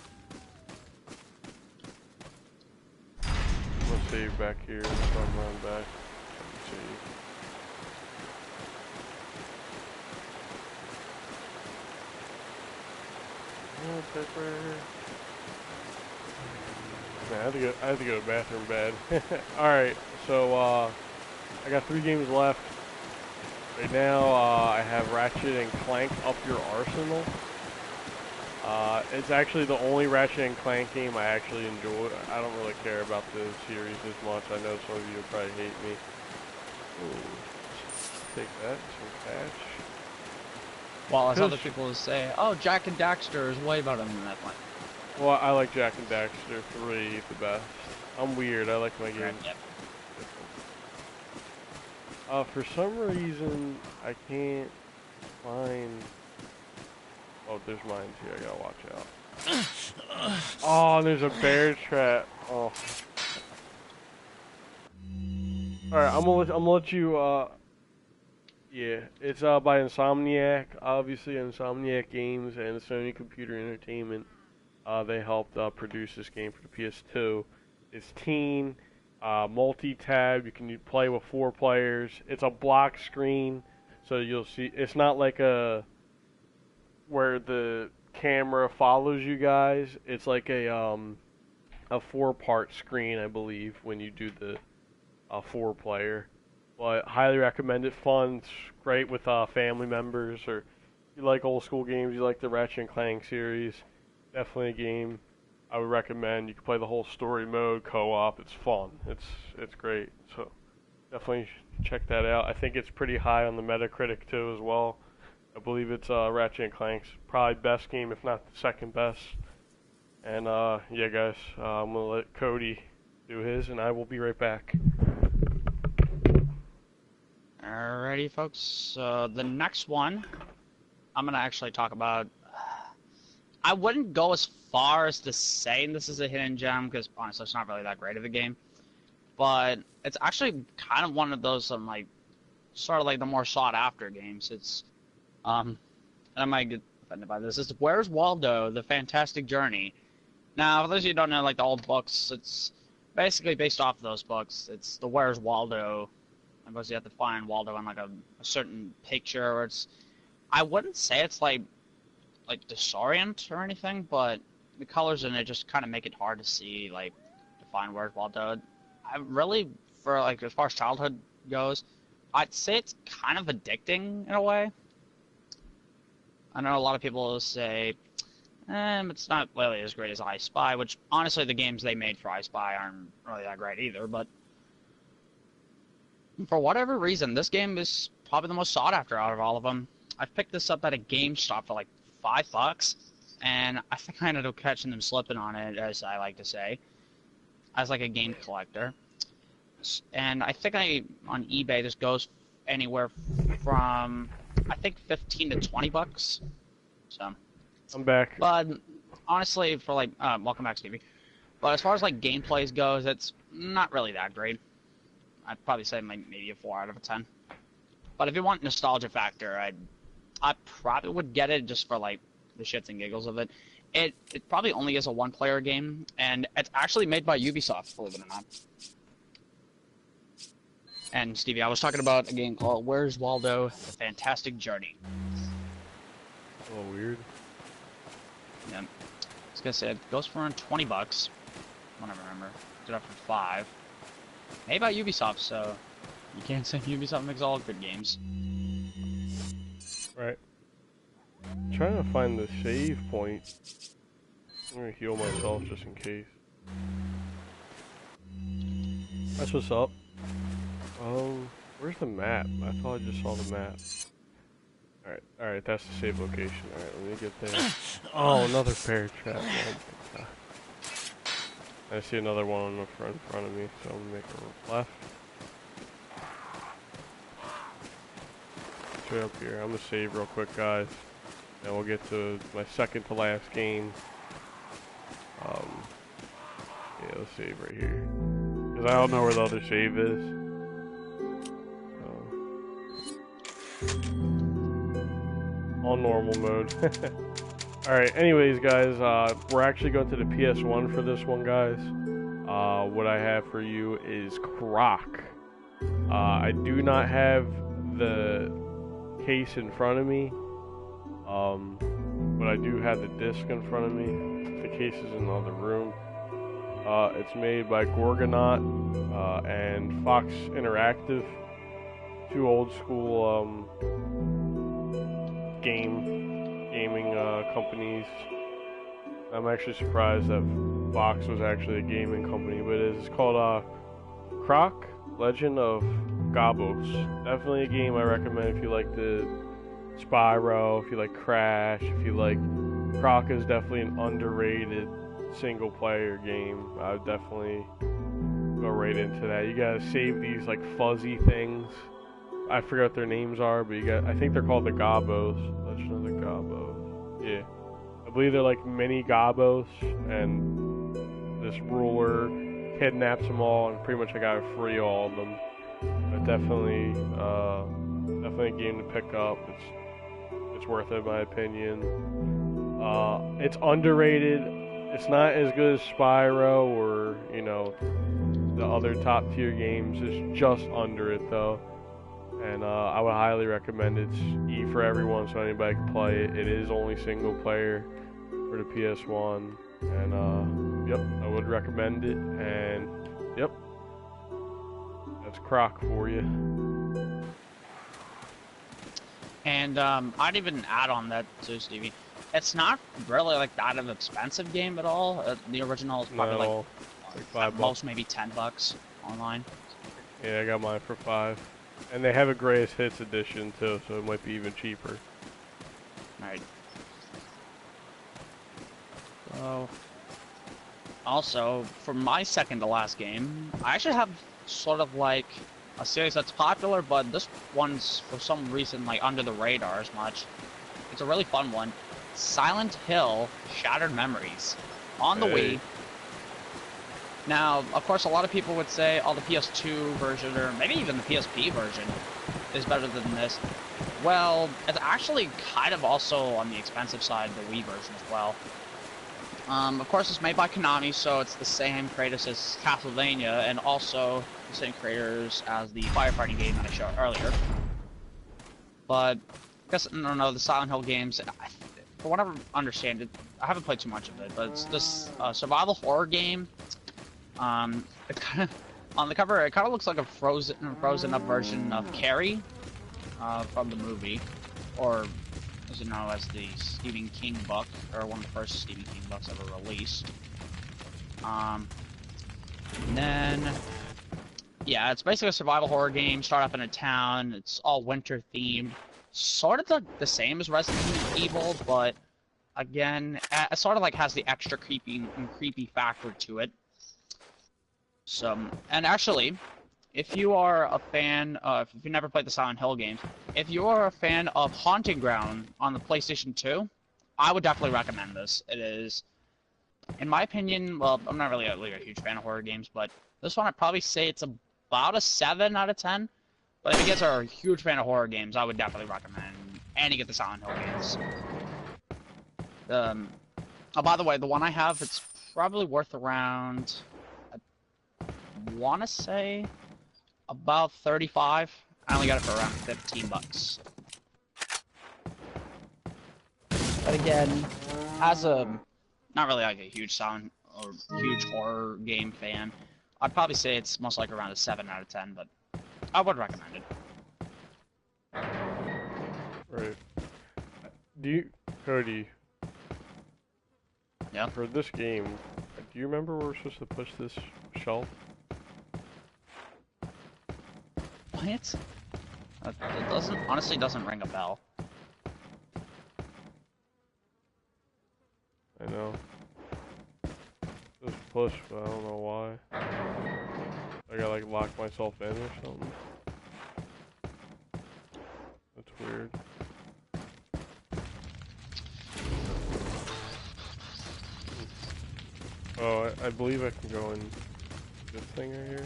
S2: Let's save back here. Let's run back. Let's see. Pepper. Man, I have to go to the bathroom bad. Alright, so I got 3 games left. Right now I have Ratchet and Clank Up Your Arsenal. It's actually the only Ratchet and Clank game I actually enjoy. I don't really care about the series as much. I know some of you will probably hate me. Ooh, take that, some cash.
S1: While as other people will say, oh, Jack and Daxter is way better than that one.
S2: Well, I like Jak and Daxter 3 the best. I'm weird, I like my games.
S1: Yep.
S2: For some reason, I can't find... Oh, there's mines here, I gotta watch out. Oh, there's a bear trap. Oh. Alright, I'm gonna let you, yeah, it's by Insomniac, obviously Insomniac Games and Sony Computer Entertainment. They helped produce this game for the PS2. It's teen, multi-tab. You can play with 4 players. It's a block screen, so you'll see. It's not like where the camera follows you guys. It's like a 4-part screen, I believe, when you do the 4-player. But highly recommend it. Fun. It's great with family members, or you like old school games. You like the Ratchet and Clank series. Definitely a game I would recommend. You can play the whole story mode, co-op. It's fun. It's great. So definitely check that out. I think it's pretty high on the Metacritic too as well. I believe it's Ratchet and Clank's probably best game, if not the second best. And yeah, guys, I'm gonna let Cody do his, and I will be right back.
S1: Alrighty, folks. So the next one, I'm gonna actually talk about. I wouldn't go as far as to saying this is a hidden gem, because honestly, it's not really that great of a game. But it's actually kind of one of those, like, sort of like the more sought after games. It's, and I might get offended by this. It's Where's Waldo: The Fantastic Journey. Now, for those of you who don't know, like the old books, it's basically based off of those books. It's the Where's Waldo. I suppose you have to find Waldo on like a certain picture, or it's. I wouldn't say it's like disorient or anything, but the colors in it just kind of make it hard to see, like, to find Where's Waldo. I really, for like as far as childhood goes, I'd say it's kind of addicting in a way. I know a lot of people say, it's not really as great as I Spy, which honestly the games they made for I Spy aren't really that great either, but for whatever reason, this game is probably the most sought after out of all of them. I've picked this up at a GameStop for like $5, and I think I ended up catching them slipping on it, as I like to say, as like a game collector. And I think on eBay this goes anywhere from I think $15 to $20. So
S2: I'm back.
S1: But honestly, for like welcome back, Stevie. But as far as like gameplays goes, it's not really that great. I'd probably say maybe a 4 out of 10. But if you want nostalgia factor, I probably would get it just for like the shits and giggles of it. It probably only is a one-player game, and it's actually made by Ubisoft, believe it or not. And Stevie, I was talking about a game called Where's Waldo? The Fantastic Journey.
S2: Oh, weird.
S1: Yeah. I was gonna say, it goes for around 20 bucks. I don't remember. Did it up for 5. Made by Ubisoft, so you can't say Ubisoft makes all good games.
S2: Right. I'm trying to find the save point. I'm gonna heal myself just in case. That's what's up. Where's the map? I thought I just saw the map. Alright, that's the save location. Alright, let me get there. Oh, another bear trap. Oh my god. I see another one in front of me, so I'm gonna make a left. It's right up here. I'm gonna save real quick, guys. And we'll get to my second to last game. Yeah, let's save right here. Because I don't know where the other save is. On normal mode. Alright, anyways guys, we're actually going to the PS1 for this one, guys. What I have for you is Croc. I do not have the case in front of me, but I do have the disc in front of me. The case is in the other room. It's made by Gorgonaut and Fox Interactive. Two old school gaming companies. I'm actually surprised that Fox was actually a gaming company, but it's called Croc, Legend of Gobos. Definitely a game I recommend if you like the Spyro, if you like Crash, if you like... Croc is definitely an underrated single player game. I would definitely go right into that. You gotta save these like fuzzy things. I forget what their names are, but I think they're called the Gobos. Legend of the Gobos. Yeah. I believe they're like mini Gobos, and this ruler kidnaps them all, and pretty much I gotta free all of them. But definitely a game to pick up. It's worth it in my opinion. It's underrated. It's not as good as Spyro or, you know, the other top tier games. It's just under it though. And I would highly recommend it. It's E for everyone, so anybody can play it. It is only single player for the PS1. And yep, I would recommend it. And yep, that's Croc for you.
S1: And I'd even add on that too, Stevie. It's not really like that of an expensive game at all. The original is probably like
S2: $5.
S1: At most maybe 10 bucks online.
S2: Yeah, I got mine for 5. And they have a greatest hits edition too, so it might be even cheaper.
S1: Right. So, also, for my second to last game, I actually have sort of like a series that's popular, but this one's for some reason like under the radar as much. It's a really fun one. Silent Hill Shattered Memories on the Wii. Now, of course, a lot of people would say, oh, the PS2 version, or maybe even the PSP version, is better than this. Well, it's actually kind of also on the expensive side, the Wii version as well. Of course, it's made by Konami, so it's the same creators as Castlevania, and also the same creators as the firefighting game that I showed earlier. But, I guess, I don't know, the Silent Hill games, for what I understand, I haven't played too much of it, but it's this survival horror game. It kind of, on the cover, it kind of looks like a frozen up version of Carrie, from the movie, or as you know as the Stephen King book, or one of the first Stephen King books ever released. And then, yeah, it's basically a survival horror game. Start up in a town. It's all winter themed, sort of the same as Resident Evil, but again, it sort of like has the extra creepy factor to it. So, and actually, if you are a fan of, if you never played the Silent Hill games, if you are a fan of Haunting Ground on the PlayStation 2, I would definitely recommend this. It is, in my opinion, well, I'm not really a huge fan of horror games, but this one I'd probably say it's about a 7 out of 10. But if you guys are a huge fan of horror games, I would definitely recommend, and you get the Silent Hill games. Um, oh, by the way, the one I have, it's probably worth around, I want to say, about 35. I only got it for around 15 bucks. But again, as a, not really like a huge sound or huge horror game fan, I'd probably say it's most likely around a 7 out of 10, but I would recommend it.
S2: Right. Do you, Cody?
S1: Yeah.
S2: For this game, do you remember where we're supposed to push this shelf?
S1: What? It doesn't, honestly doesn't ring a bell.
S2: I know. Just push, but I don't know why. I gotta like lock myself in or something. That's weird. Oh, I believe I can go in this thing right here.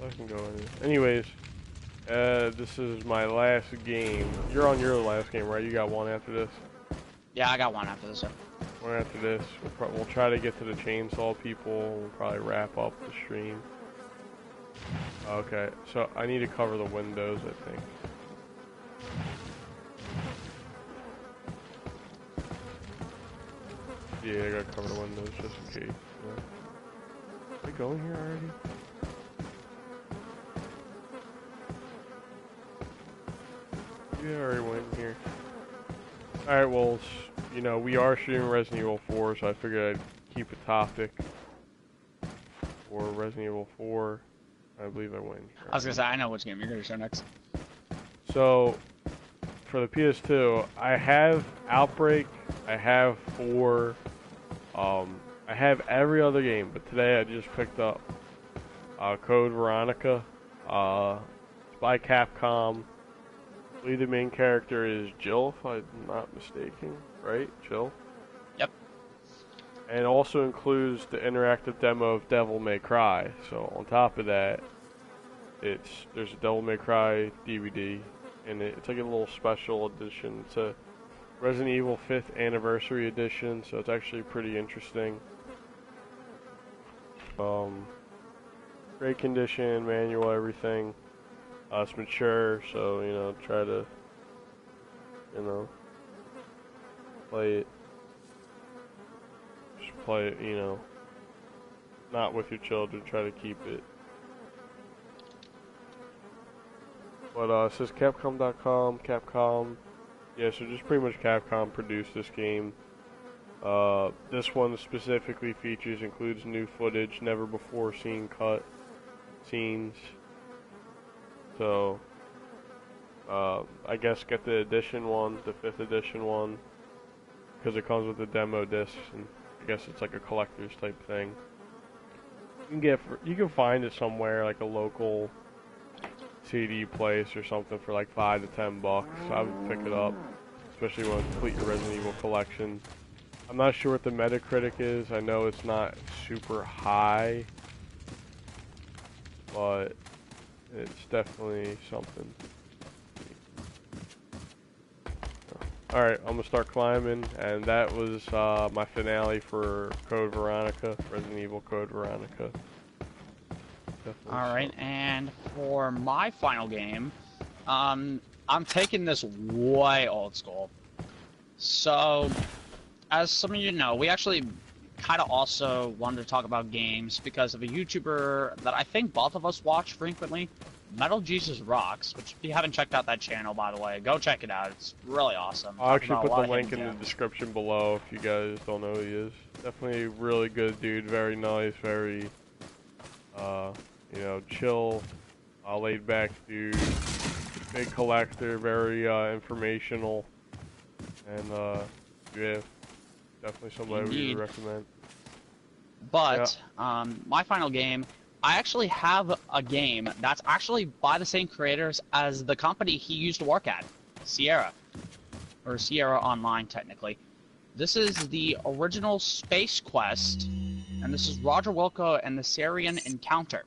S2: I can go in. Anyways, this is my last game. You're on your last game, right? You got one after this?
S1: Yeah, I got one after this.
S2: One after this. We'll try to get to the chainsaw people. We'll probably wrap up the stream. Okay, so I need to cover the windows, I think. Yeah, I gotta cover the windows just in case. Yeah. Are we going here already? Yeah, I already went here. Alright, well, you know, we are streaming Resident Evil 4, so I figured I'd keep a topic for Resident Evil 4. I believe I went here.
S1: I was gonna say, I know which game you're gonna show next.
S2: So, for the PS2, I have Outbreak, I have 4, I have every other game, but today I just picked up Code Veronica. It's by Capcom. I believe the main character is Jill, if I'm not mistaken, right? Jill?
S1: Yep.
S2: And it also includes the interactive demo of Devil May Cry. So on top of that, there's a Devil May Cry DVD, and it's like a little special edition. It's a Resident Evil 5th Anniversary Edition, so it's actually pretty interesting. Great condition, manual, everything. It's mature, so, you know, try to, you know, play it. Just play it, you know, not with your children, try to keep it. But, it says Capcom.com, Capcom. Yeah, so just pretty much Capcom produced this game. This one specifically includes new footage, never before seen cut scenes. So, I guess get the edition one, the 5th edition one, because it comes with the demo discs, and I guess it's like a collector's type thing. You can find it somewhere, like a local CD place or something for like $5 to $10. I would pick it up, especially when you complete your Resident Evil collection. I'm not sure what the Metacritic is. I know it's not super high, but it's definitely something. Alright, I'm gonna start climbing, and that was my finale for Code Veronica, Resident Evil Code Veronica.
S1: Alright, and for my final game, I'm taking this way old school. So, as some of you know, we actually kind of also wanted to talk about games because of a YouTuber that I think both of us watch frequently, Metal Jesus Rocks, which if you haven't checked out that channel, by the way, go check it out. It's really awesome.
S2: I'll actually put the link in the description below if you guys don't know who he is. Definitely a really good dude, very nice, very, you know, chill, laid back dude, big collector, very informational, and yeah, definitely somebody we would recommend.
S1: But my final game, I actually have a game that's actually by the same creators as the company he used to work at, Sierra, or Sierra Online technically. This is the original Space Quest, and this is Roger Wilco and the Sarian Encounter.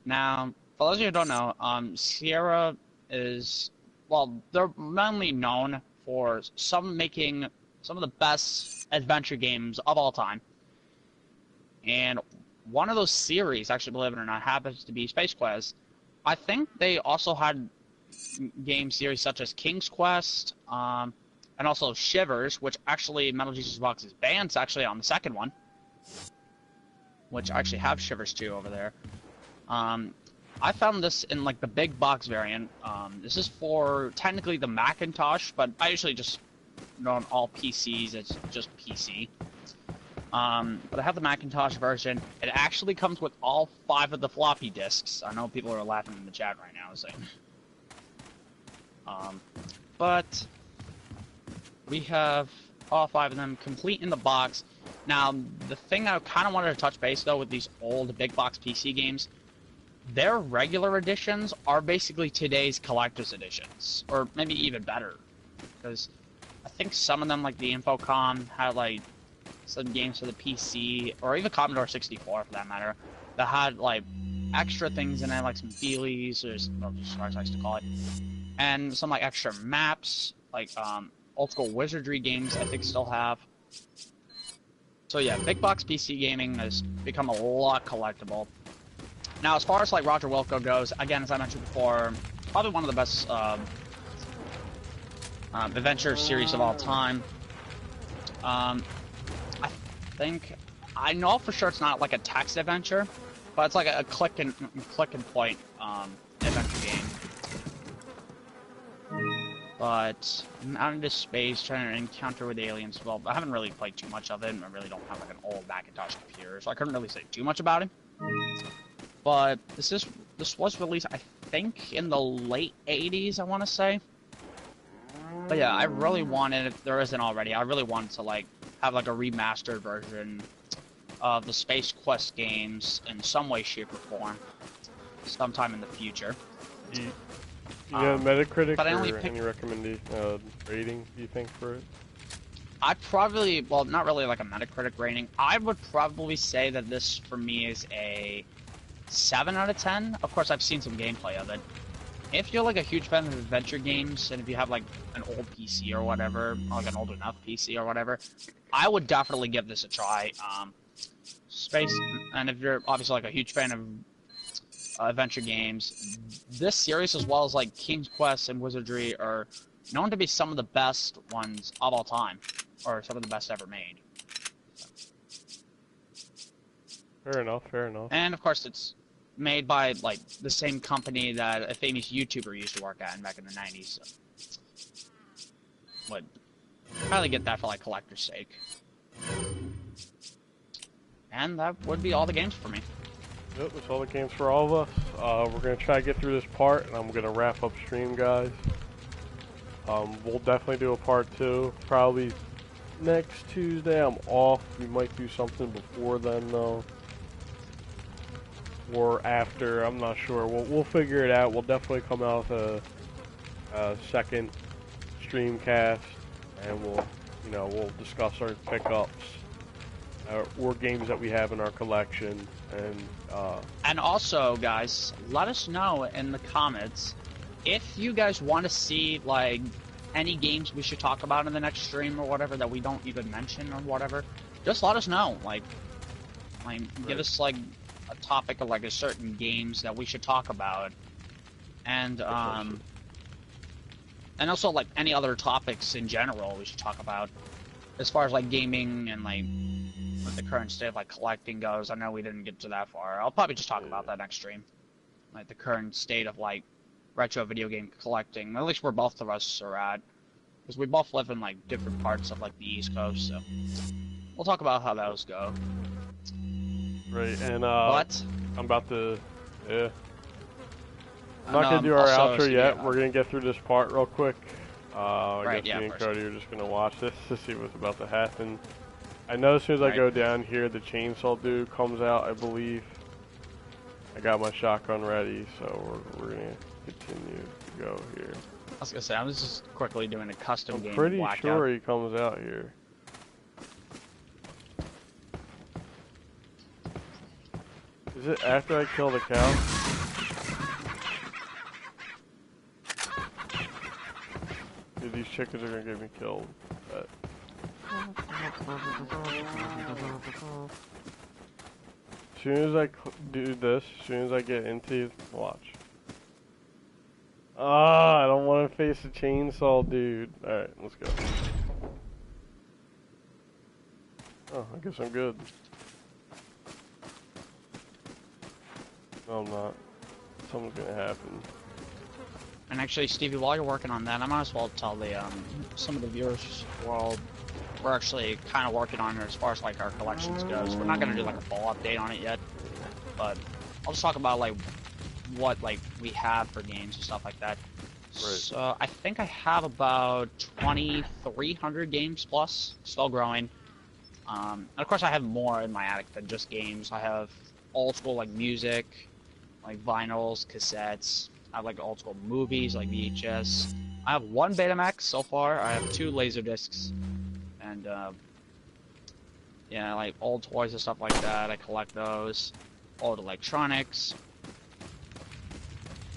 S1: Now, for those of you who don't know, Sierra is, well, they're mainly known for making some of the best adventure games of all time. And one of those series, actually, believe it or not, happens to be Space Quest. I think they also had game series such as King's Quest, and also Shivers, which actually Metal Jesus Box's band's actually on the second one, which I actually have Shivers 2 over there. I found this in like the big box variant. This is for technically the Macintosh, but I usually just on all PCs, it's just PC. But I have the Macintosh version. It actually comes with all 5 of the floppy disks. I know people are laughing in the chat right now saying. But we have all 5 of them complete in the box. Now, the thing I kind of wanted to touch base though with these old big box PC games, their regular editions are basically today's collector's editions, or maybe even better, because I think some of them, like the Infocom, had like some games for the PC, or even Commodore 64 for that matter, that had like extra things in it, like some feelies, or well, just as I used to call it, and some like extra maps, like old school wizardry games I think still have. So yeah, big box PC gaming has become a lot collectible. Now, as far as like Roger Wilco goes, again, as I mentioned before, probably one of the best adventure series of all time. I know for sure it's not like a text adventure, but it's like a click and point adventure game. But I'm out into space trying to encounter with aliens. Well, I haven't really played too much of it, and I really don't have like an old Macintosh computer, so I couldn't really say too much about it. But this was released, I think, in the late 80s, I want to say. But yeah, I really wanted, if there isn't already, I really wanted to like have like a remastered version of the Space Quest games in some way, shape, or form sometime in the future.
S2: You got a Metacritic
S1: but I
S2: or
S1: only
S2: any recommended rating, do you think, for it?
S1: I'd probably, well, not really like a Metacritic rating. I would probably say that this, for me, is a 7 out of 10. Of course, I've seen some gameplay of it. If you're like a huge fan of adventure games, and if you have like an old PC or whatever, or like an old enough PC or whatever, I would definitely give this a try. And if you're obviously like a huge fan of adventure games, this series, as well as like King's Quest and Wizardry, are known to be some of the best ones of all time, or some of the best ever made.
S2: Fair enough, fair enough.
S1: And of course, it's made by like the same company that a famous YouTuber used to work at back in the 90s. So would probably get that for like collector's sake. And that would be all the games for me.
S2: Yep, that's all the games for all of us. We're going to try to get through this part, and I'm going to wrap up stream, guys. We'll definitely do a part 2. Probably next Tuesday. I'm off. We might do something before then, though. Or after. I'm not sure. We'll figure it out. We'll definitely come out with a second Streamcast, and we'll discuss our pickups. Or games that we have in our collection,
S1: and also, guys, let us know in the comments if you guys want to see like any games we should talk about in the next stream or whatever that we don't even mention or whatever. Just let us know, like give us like a topic of like a certain games that we should talk about, and also like any other topics in general we should talk about as far as like gaming and like what the current state of like collecting goes. I know we didn't get to that far. I'll probably just talk about that next stream, like the current state of like retro video game collecting, at least where both of us are at, because we both live in like different parts of like the East Coast, so we'll talk about how those go.
S2: Right, and
S1: but
S2: I'm about to, yeah. I'm not gonna do our outro yet. We're gonna get through this part real quick. I guess me and Codie are just gonna watch this to see what's about to happen. I know as soon as I go down here, the chainsaw dude comes out, I believe. I got my shotgun ready, so we're gonna continue to go here.
S1: I was gonna say, I was just quickly doing a custom game.
S2: I'm pretty
S1: blackout.
S2: sure he comes out here. Is it after I kill the cow? Dude, these chickens are gonna get me killed. But... As soon as I do this, as soon as I get into, watch. Ah, I don't want to face a chainsaw, dude. Alright, let's go. Oh, I guess I'm good. No, I'm not. Something's gonna happen.
S1: And actually, Stevie, while you're working on that, I might as well tell the some of the viewers, well, we're actually kind of working on it as far as like our collections goes. We're not gonna do like a full update on it yet, but I'll just talk about like what like we have for games and stuff like that. Right. So I think I have about 2,300 games plus, still growing. And of course I have more in my attic than just games. I have old school like music, like vinyls, cassettes. I have like old school movies like VHS. I have one Betamax so far. I have 2 Laserdiscs, and yeah, like old toys and stuff like that. I collect those. Old electronics.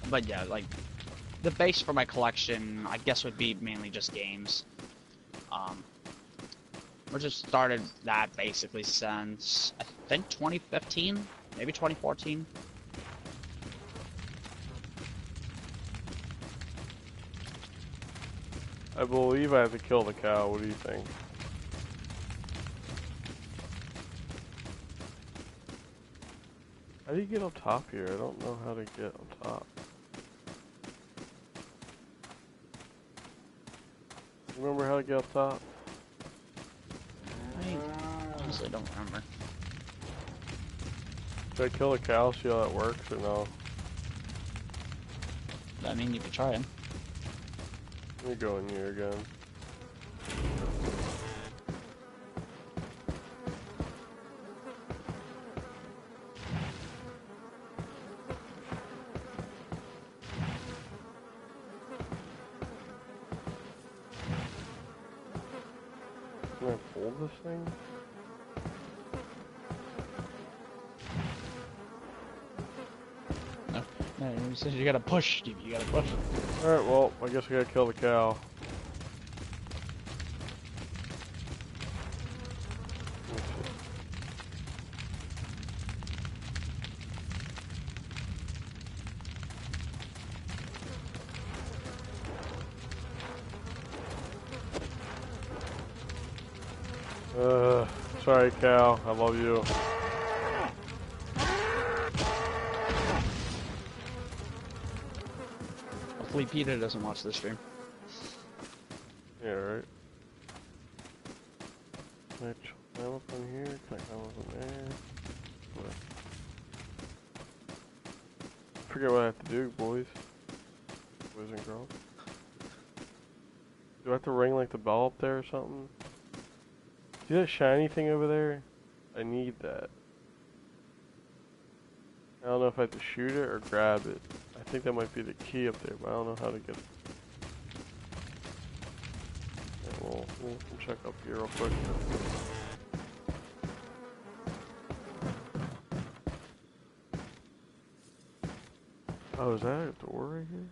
S1: But yeah, like the base for my collection, I guess, would be mainly just games. We just started that basically since I think 2015, maybe 2014.
S2: I believe I have to kill the cow. What do you think? How do you get up top here? I don't know how to get up top. Remember how to get up top?
S1: I honestly don't remember.
S2: Should I kill the cow, see how that works, or no?
S1: I mean, you could try it.
S2: Let me go in here again. Can I pull this thing?
S1: No, you said you gotta push, Stevie. You gotta push.
S2: Alright, well, I guess I gotta kill the cow. Sorry, cow. I love you.
S1: Hopefully Peter doesn't watch this stream.
S2: Yeah, right. Can I climb up in here? Can I climb up in there? What? I forget what I have to do, boys. Boys and girls. Do I have to ring like the bell up there or something? See that shiny thing over there? I need that. I don't know if I have to shoot it or grab it. I think that might be the key up there, but I don't know how to get it. Yeah, well, we'll check up here real quick. Oh, is that a door right here?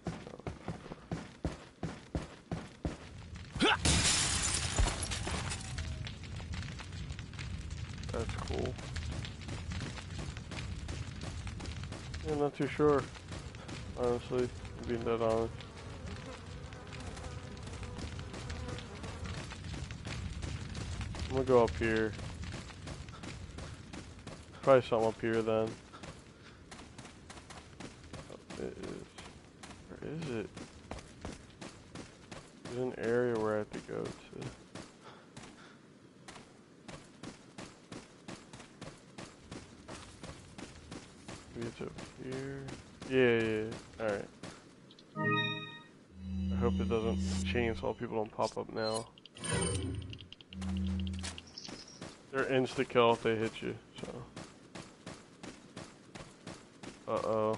S2: That's cool. Yeah, I'm not too sure, honestly, being dead honest. I'm gonna go up here. Probably something up here then. Oh, it is. Where is it? There's an area where I have to go to. It's up here. Yeah. Alright. I hope it doesn't chainsaw people don't pop up now. They're insta kill if they hit you, so. Uh-oh.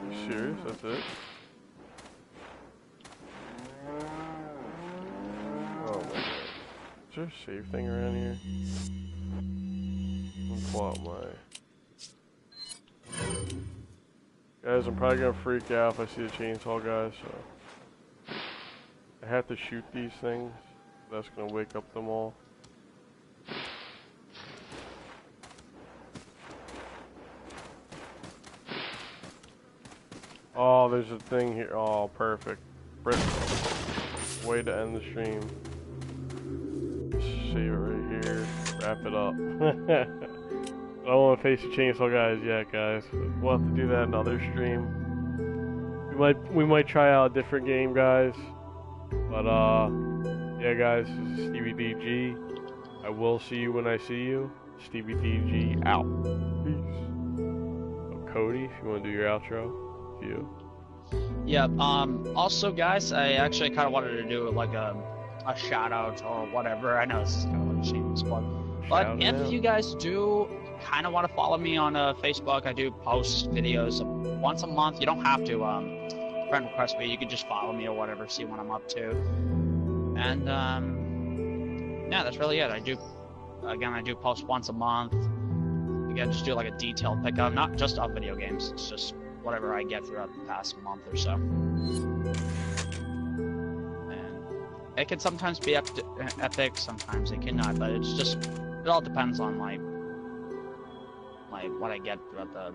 S2: You serious? That's it? Is there a safe thing around here? what guys, I'm probably gonna freak out if I see the chainsaw guys, so I have to shoot these things. That's gonna wake up them all. Oh, there's a thing here. Oh, perfect. Way to end the stream. See it right here. Wrap it up. I don't want to face the chainsaw guys yet, guys. We'll have to do that in another stream. We might try out a different game, guys. But yeah, guys. This is Stevie DG. I will see you when I see you. Stevie DG out. Peace. So, Codie, if you want to do your outro, it's you.
S1: Yeah. Also, guys, I actually kind of wanted to do like a shout out or whatever. I know this is kind of like a shameless plug, but if you guys do kind of want to follow me on Facebook, I do post videos once a month. You don't have to friend request me. You can just follow me or whatever, see what I'm up to. And yeah, that's really it. I do post once a month. Again, just do like a detailed pickup, not just of video games. It's just whatever I get throughout the past month or so. It can sometimes be epic, sometimes it cannot, but it's just, it all depends on like what I get throughout the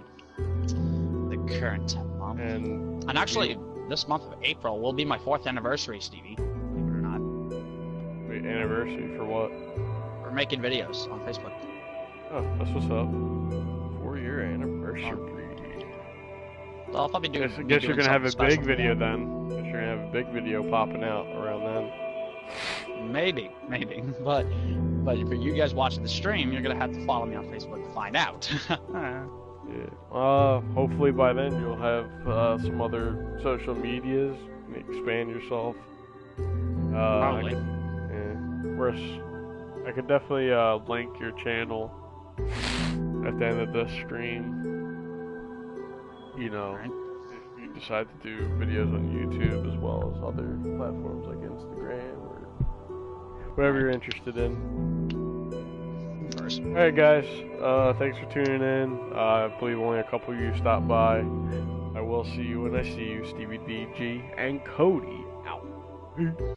S1: current month. And actually, this month of April will be my 4th anniversary, Stevie, believe it or not.
S2: Wait, anniversary for what?
S1: We're making videos on Facebook.
S2: Oh, that's what's up. 4-year anniversary.
S1: So I'll probably do.
S2: I guess you're gonna have a big video then. Guess you're gonna have a big video popping out around then.
S1: Maybe, but for you guys watching the stream, you're gonna have to follow me on Facebook to find out.
S2: Yeah. Hopefully by then you'll have some other social medias. Expand yourself.
S1: Probably.
S2: I could definitely link your channel at the end of the stream. You know,
S1: right.
S2: If you decide to do videos on YouTube as well as other platforms like Instagram or whatever you're interested in. Alright guys, thanks for tuning in. I believe only a couple of you stopped by. I will see you when I see you. Stevie DG and Codie out. Peace.